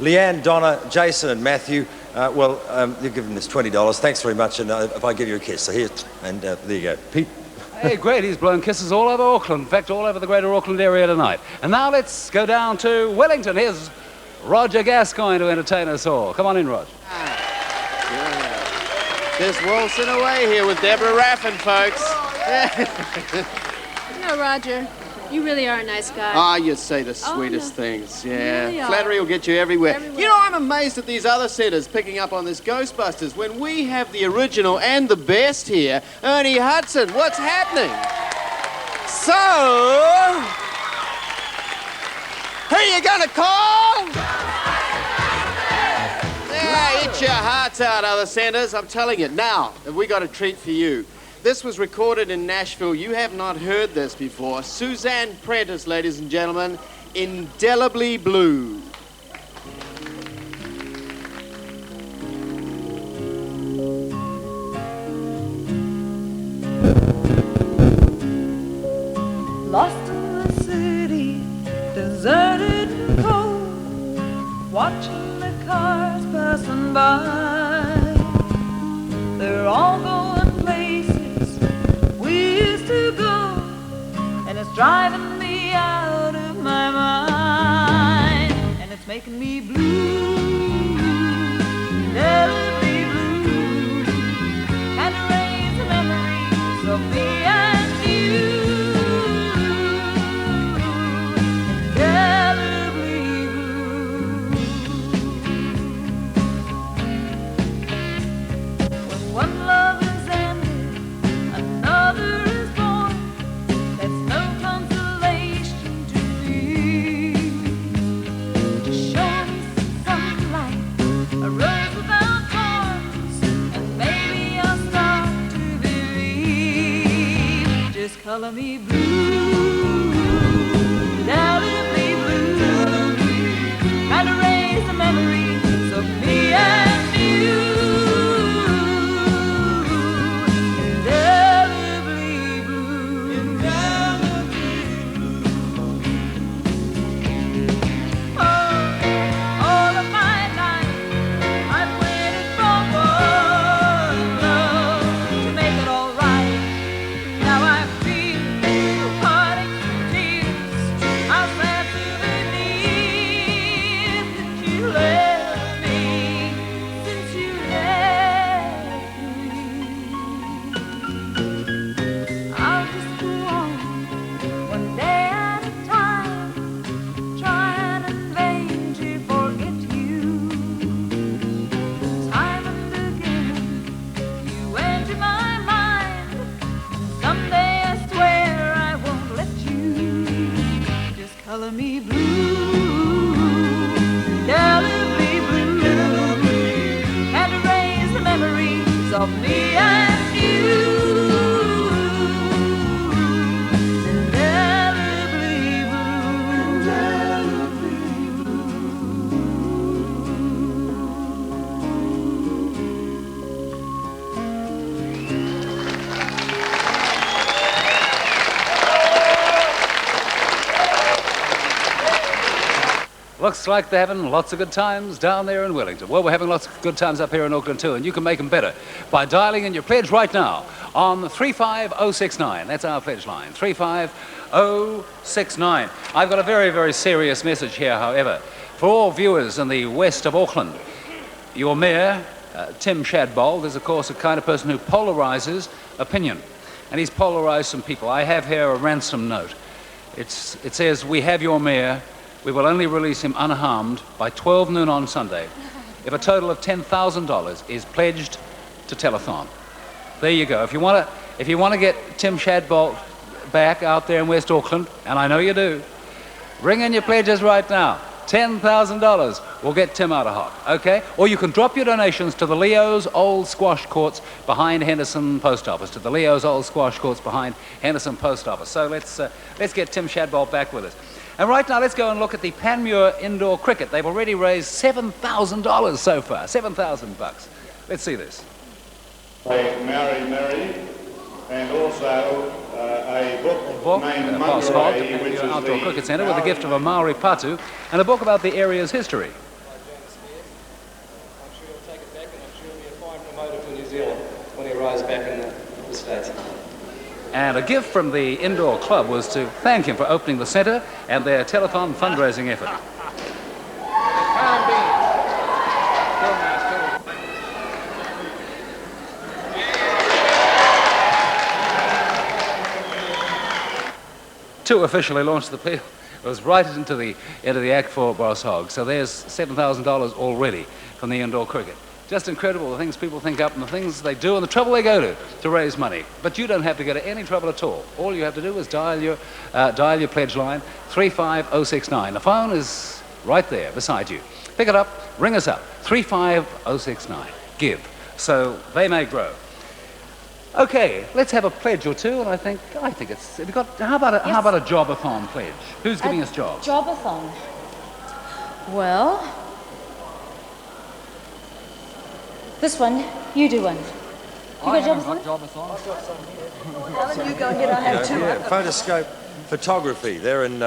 Leanne, Donna, Jason and Matthew, you've given this $20. Thanks very much, and if I give you a kiss, so here, and there you go. Pete. Hey, great. He's blown kisses all over Auckland. In fact, all over the greater Auckland area tonight. And now let's go down to Wellington. Here's Roger Gascoigne to entertain us all. Come on in, Roger. Just waltzing away here with Deborah Raffin, folks. No, Roger. You really are a nice guy. Ah, you say the Oh, sweetest no. things. Yeah. Really are. Flattery will get you everywhere. Everywhere. You know, I'm amazed at these other centres picking up on this Ghostbusters when we have the original and the best here. Ernie Hudson, what's happening? So, who are you going to call? Yeah, eat your hearts out, other centres. I'm telling you. Now, have we got a treat for you? This was recorded in Nashville. You have not heard this before. Suzanne Prentice, ladies and gentlemen, Indelibly Blue. Lost in the city, deserted and cold, watching the cars passing by. They're all going places we used to go, and it's driving me out of my mind, and it's making me blue, terribly blue, and erase the memories of me and you. One love is ended, another is born. That's no consolation to me. Just show me some sunlight, a rose without thorns, and maybe I'll start to believe. Just color me blue, indelibly blue, and erase the memories of me and you. Color me blue, indelibly blue, and erase the memories of me and you. Indelibly Looks like they're having lots of good times down there in Wellington. Well, we're having lots of good times up here in Auckland too, and you can make them better by dialing in your pledge right now on 35069. That's our pledge line, 35069. I've got a very, very serious message here, however. For all viewers in the west of Auckland, your mayor, Tim Shadbold, is of course a kind of person who polarises opinion, and he's polarised some people. I have here a ransom note. It says, "We have your mayor. We will only release him unharmed by 12 noon on Sunday if a total of $10,000 is pledged to Telethon." There you go. If you want to get Tim Shadbolt back out there in West Auckland, and I know you do, ring in your pledges right now. $10,000 will get Tim out of hot, okay? Or you can drop your donations to the Leo's Old Squash Courts behind Henderson Post Office, to the Leo's Old Squash Courts behind Henderson Post Office. So let's get Tim Shadbolt back with us. And right now, let's go and look at the Panmure Indoor Cricket. They've already raised $7,000 so far, $7,000. Let's see this. By Mary, and also a book named Mungray, which is Outdoor Cricket Centre with the gift of a Maori patu, and a book about the area's history. I'm sure he'll take it back, and I'm sure he'll be a fine promoter for New Zealand when he arrives back in the States. And a gift from the indoor club was to thank him for opening the centre and their telethon fundraising effort. to officially launch the appeal was right into the Act 4 Boss Hog. So there's $7,000 already from the indoor cricket. Just incredible, the things people think up and the things they do and the trouble they go to raise money. But you don't have to go to any trouble at all. All you have to do is dial your pledge line, 35069. The phone is right there beside you. Pick it up, ring us up, 35069. Give, so they may grow. Okay, let's have a pledge or two, and I think it's. Have you got? How about a jobathon pledge? Who's giving us jobs? Jobathon. Well, this one. You do one. You got jobathon? Alan, you go ahead. I have two. Yeah, Photoscope Photography. They're in.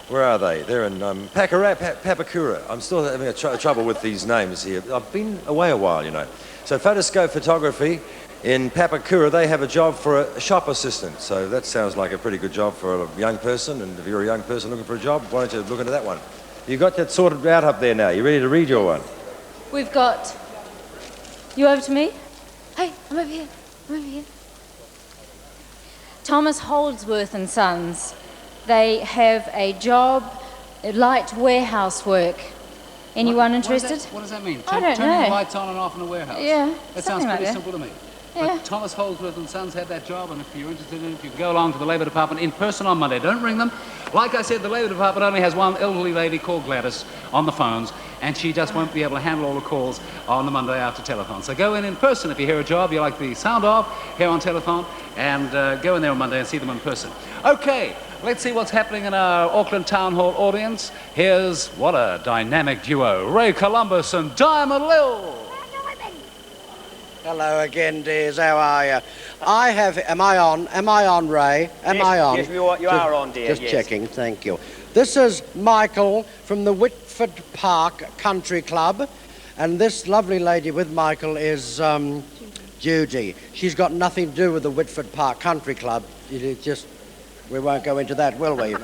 Where are they? They're in Papakura. I'm still having trouble with these names here. I've been away a while, you know. So Photoscope Photography. In Papakura, they have a job for a shop assistant, so that sounds like a pretty good job for a young person, and if you're a young person looking for a job, why don't you look into that one? You got that sorted out up there now. You ready to read your one? We've got... You over to me? Hey, I'm over here. I'm over here. Thomas Holdsworth and Sons. They have a job, light warehouse work. Anyone interested? What does that mean? I don't Turning know. lights on and off in a warehouse? Yeah, That sounds something like pretty that. simple to me. Yeah. But Thomas Holdsworth and Sons had that job, and if you're interested in it, you can go along to the Labour Department in person on Monday. Don't ring them. Like I said, the Labour Department only has one elderly lady called Gladys on the phones, and she just won't be able to handle all the calls on the Monday after telethon. So go in person if you hear a job you like the sound of here on telethon, and go in there on Monday and see them in person. Okay, let's see what's happening in our Auckland Town Hall audience. Here's what a dynamic duo, Ray Columbus and Diamond Lil. Hello again, dears. How are you? Am I on, Ray? Am I on? Yes, you are on, dear. Just yes. checking, thank you. This is Michael from the Whitford Park Country Club, and this lovely lady with Michael is Judy. She's got nothing to do with the Whitford Park Country Club. It just, we won't go into that, will we?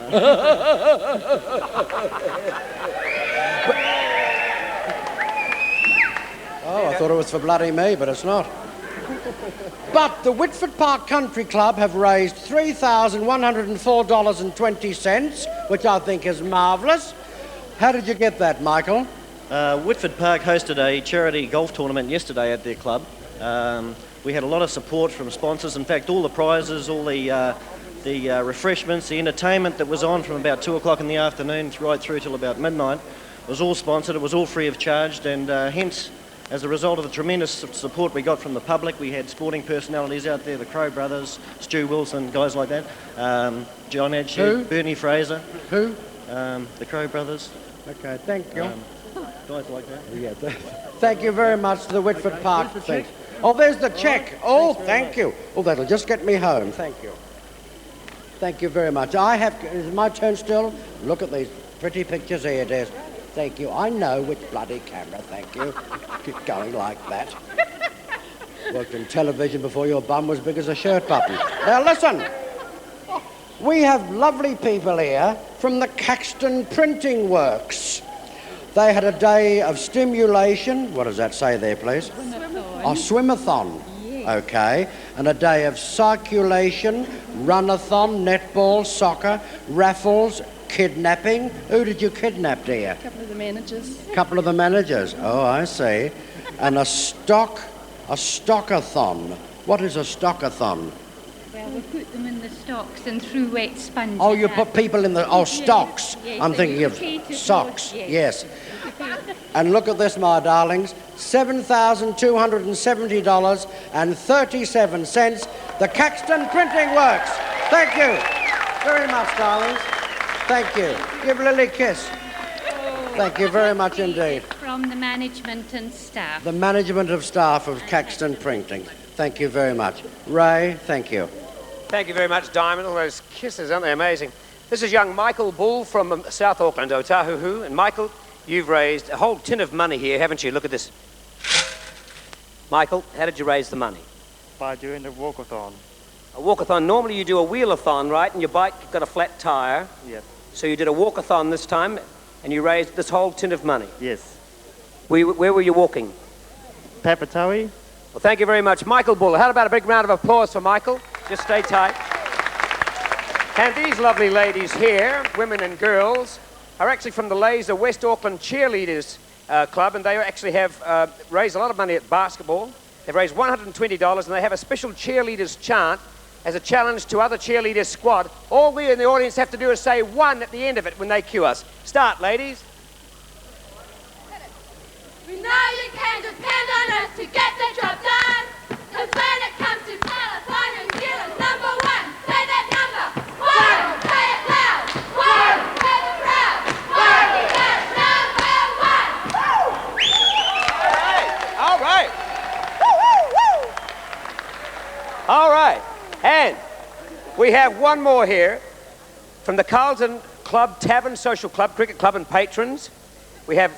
Oh, I thought it was for bloody me, but it's not. But the Whitford Park Country Club have raised $3,104.20, which I think is marvellous. How did you get that, Michael? Whitford Park hosted a charity golf tournament yesterday at their club. We had a lot of support from sponsors. In fact, all the prizes, all the refreshments, the entertainment that was on from about 2 o'clock in the afternoon right through till about midnight was all sponsored. It was all free of charge, and hence, as a result of the tremendous support we got from the public, we had sporting personalities out there, the Crow Brothers, Stu Wilson, guys like that, John Edshue, Bernie Fraser. Who? The Crow Brothers. Okay, thank you. Guys like that. Yeah, thank you very much to the Whitford Park thing. Oh, there's the cheque. Oh, thank you. Oh, that'll just get me home. Thank you. Thank you very much. Is it my turn still? Look at these pretty pictures here, dear. Thank you. I know which bloody camera, thank you. Keep going like that. Worked in television before your bum was big as a shirt button. Now listen, we have lovely people here from the Caxton Printing Works. They had a day of stimulation. What does that say there, please? Swimathon. Oh, swimathon. Yes. Okay. And a day of circulation, runathon, netball, soccer, raffles, kidnapping. Who did you kidnap, dear? A couple of the managers. A couple of the managers. Oh, I see. And a stockathon. What is a stockathon? Well, we put them in the stocks and threw wet sponge. Oh, you put people in the... Oh, stocks. Yes, I'm thinking of socks. Yes. And look at this, my darlings. $7,270.37. The Caxton Printing Works. Thank you very much, darlings. Thank you. Give Lily a kiss. Thank you very much indeed. From the management and staff. The management of staff of Caxton Printing. Thank you very much. Ray, thank you. Thank you very much, Diamond. All those kisses, aren't they amazing? This is young Michael Bull from South Auckland, Otahuhu. And Michael, you've raised a whole tin of money here, haven't you? Look at this. Michael, how did you raise the money? By doing the walkathon. A walkathon. Normally you do a wheelathon, right? And your bike got a flat tyre. Yes. So you did a walkathon this time, and you raised this whole tin of money. Yes. Where were you walking? Papatawi. Well, thank you very much. Michael Bull. How about a big round of applause for Michael? Just stay tight. And these lovely ladies here, women and girls, are actually from the Laser West Auckland Cheerleaders Club, and they actually have raised a lot of money at basketball. They've raised $120, and they have a special cheerleaders chant as a challenge to other cheerleaders squad. All we in the audience have to do is say one at the end of it when they cue us. Start, ladies. We know you can depend on us to get the job done. Cause when it comes to telethon, New Zealand's number one. Say that number. One. Say it loud. One. Say it proud. One. That's number one. All right. All right. And we have one more here from the Carlton Club Tavern Social Club, Cricket Club and patrons. We have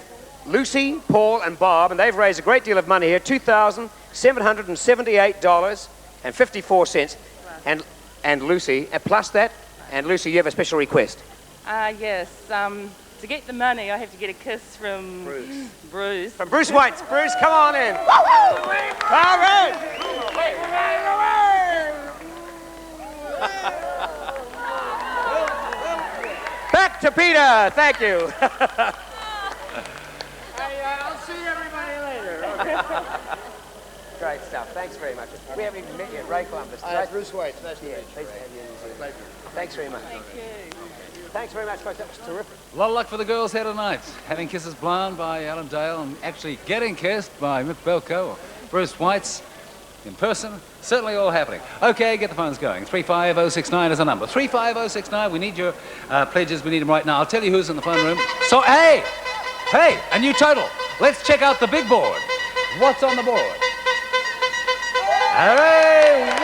Lucy, Paul and Bob, and they've raised a great deal of money here, $2,778.54. And Lucy, plus that, and Lucy, you have a special request. Yes. To get the money, I have to get a kiss from Bruce. From Bruce White. Bruce, come on in. All right. Back to Peter. Thank you. I'll see everybody later. Great stuff. Thanks very much. We haven't even met yet. Ray Columbus. Bruce White. Nice to meet you. Pleased to have you in New Zealand. Thanks very much. Thank you. Thanks very much, folks. That was terrific. A lot of luck for the girls here tonight. Having kisses blown by Alan Dale and actually getting kissed by Mick Belko or Bruce White's in person. Certainly all happening. Okay, get the phones going. 35069 is the number. 35069. We need your pledges. We need them right now. I'll tell you who's in the phone room. So, hey, a new total. Let's check out the big board. What's on the board? Hooray! $175,000.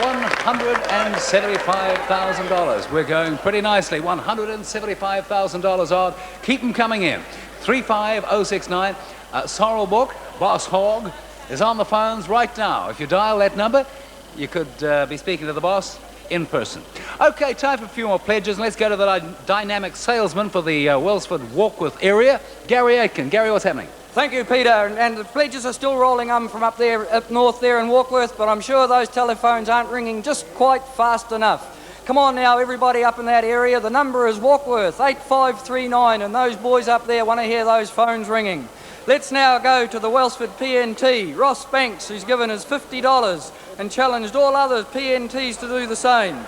$175,000. We're going pretty nicely. $175,000 odd. Keep them coming in. 35069. Sorrel Book, Boss Hogg, is on the phones right now. If you dial that number, you could be speaking to the boss in person. Okay, time for a few more pledges. Let's go to the dynamic salesman for the Wellsford Warkworth area, Gary Aitken. Gary, what's happening? Thank you, Peter. And the pledges are still rolling from up north there in Warkworth, but I'm sure those telephones aren't ringing just quite fast enough. Come on now, everybody up in that area. The number is Warkworth, 8539, and those boys up there want to hear those phones ringing. Let's now go to the Wellsford PNT. Ross Banks, who's given us $50 and challenged all other PNTs to do the same.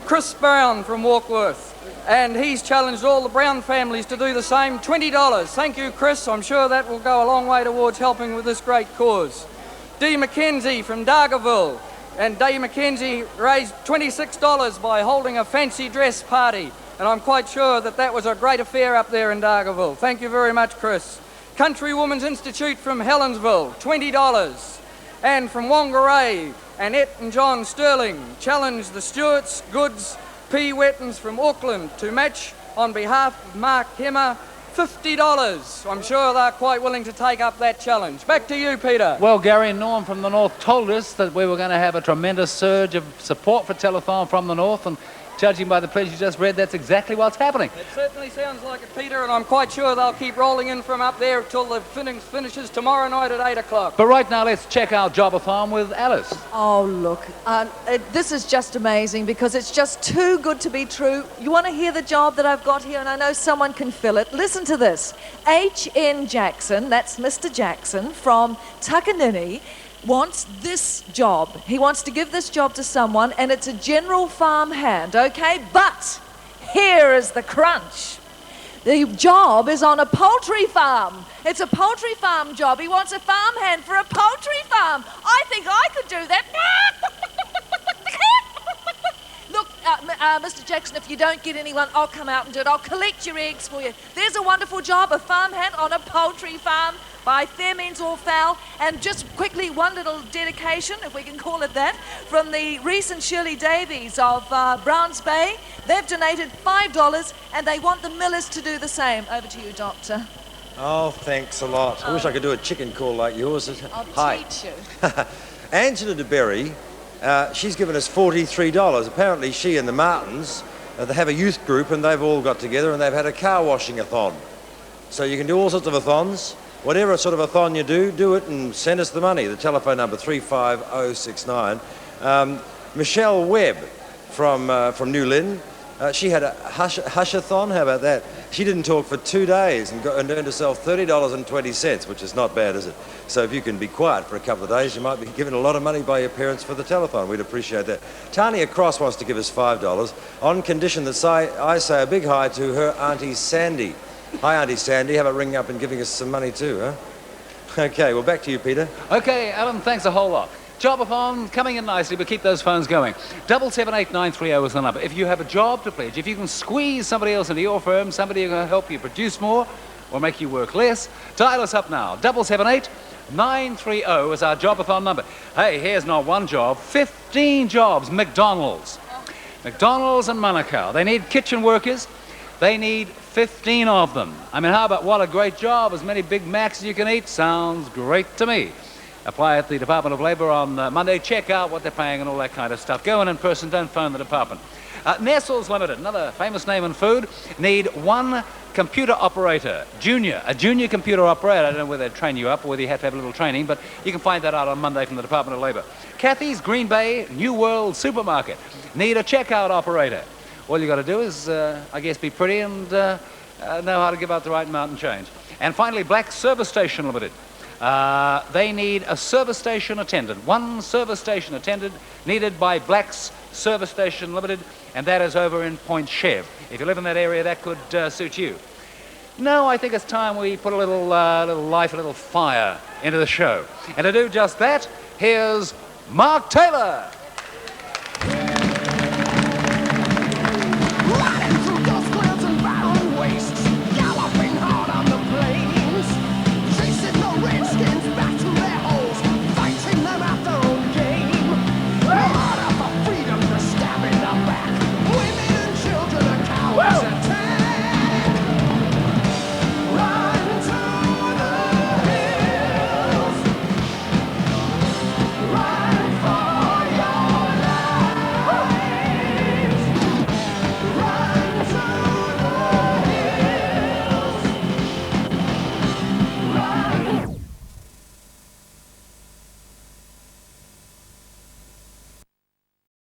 Chris Brown from Warkworth, and he's challenged all the Brown families to do the same, $20. Thank you, Chris. I'm sure that will go a long way towards helping with this great cause. Dee McKenzie from Dargaville, and Dee McKenzie raised $26 by holding a fancy dress party, and I'm quite sure that was a great affair up there in Dargaville. Thank you very much, Chris. Country Women's Institute from Helensville, $20. And from Whangarei, Annette and John Sterling challenged the Stewarts, Goods, P. Wettons from Auckland to match on behalf of Mark Hemmer, $50. I'm sure they're quite willing to take up that challenge. Back to you, Peter. Well, Gary, Norm from the North told us that we were going to have a tremendous surge of support for Telethon from the North, and judging by the pledge you just read, that's exactly what's happening. It certainly sounds like it, Peter, and I'm quite sure they'll keep rolling in from up there till the finishes tomorrow night at 8 o'clock. But right now, let's check out Jobathon with Alice. Oh, look, this is just amazing because it's just too good to be true. You want to hear the job that I've got here, and I know someone can fill it. Listen to this. H.N. Jackson, that's Mr. Jackson from Takanini, wants this job. He wants to give this job to someone, and it's a general farm hand, okay? But here is the crunch. The job is on a poultry farm. It's a poultry farm job. He wants a farm hand for a poultry farm. I think I could do that. Look, Mr. Jackson, if you don't get anyone, I'll come out and do it. I'll collect your eggs for you. There's a wonderful job, a farm hand on a poultry farm by fair means or foul. And just quickly, one little dedication, if we can call it that, from the recent Shirley Davies of Browns Bay. They've donated $5 and they want the millers to do the same. Over to you, Doctor. Oh, thanks a lot. I wish I could do a chicken call like yours. I'll teach you. Angela DeBerry, she's given us $43. Apparently she and the Martins, they have a youth group and they've all got together and they've had a car washing-a-thon. So you can do all sorts of a-thons. whatever sort of a thon you do it and send us the money. The telephone number 35069. Michelle Webb from New Lynn. She had a hush-a-thon. How about that? She didn't talk for 2 days and earned herself $30.20, which is not bad, is it? So if you can be quiet for a couple of days, you might be given a lot of money by your parents for the telethon. We'd appreciate that. Tania Cross wants to give us $5 on condition that I say a big hi to her Auntie Sandy. Hi, Auntie Sandy. How about ringing up and giving us some money too, huh? Okay, well, back to you, Peter. Okay, Alan, thanks a whole lot. Jobathon coming in nicely, but keep those phones going. 778-930 is the number. If you have a job to pledge, if you can squeeze somebody else into your firm, somebody who can help you produce more or make you work less, dial us up now. 778-930 is our Jobathon number. Hey, here's not one job, 15 jobs. McDonald's and Manukau. They need kitchen workers. They need 15 of them. I mean, how about what a great job? As many Big Macs as you can eat. Sounds great to me. Apply at the Department of Labour on Monday. Check out what they're paying and all that kind of stuff. Go in person, don't phone the department. Nestle's Limited, another famous name in food, need one computer operator, a junior computer operator. I don't know whether they train you up or whether you have to have a little training, but you can find that out on Monday from the Department of Labour. Kathy's Green Bay New World Supermarket need a checkout operator. All you got to do is, I guess, be pretty and know how to give out the right amount and change. And finally, Black Service Station Limited. They need a service station attendant. One service station attendant needed by Black's Service Station Limited, and that is over in Point Chev. If you live in that area, that could suit you. Now I think it's time we put a little life, a little fire into the show. And to do just that, here's Mark Taylor.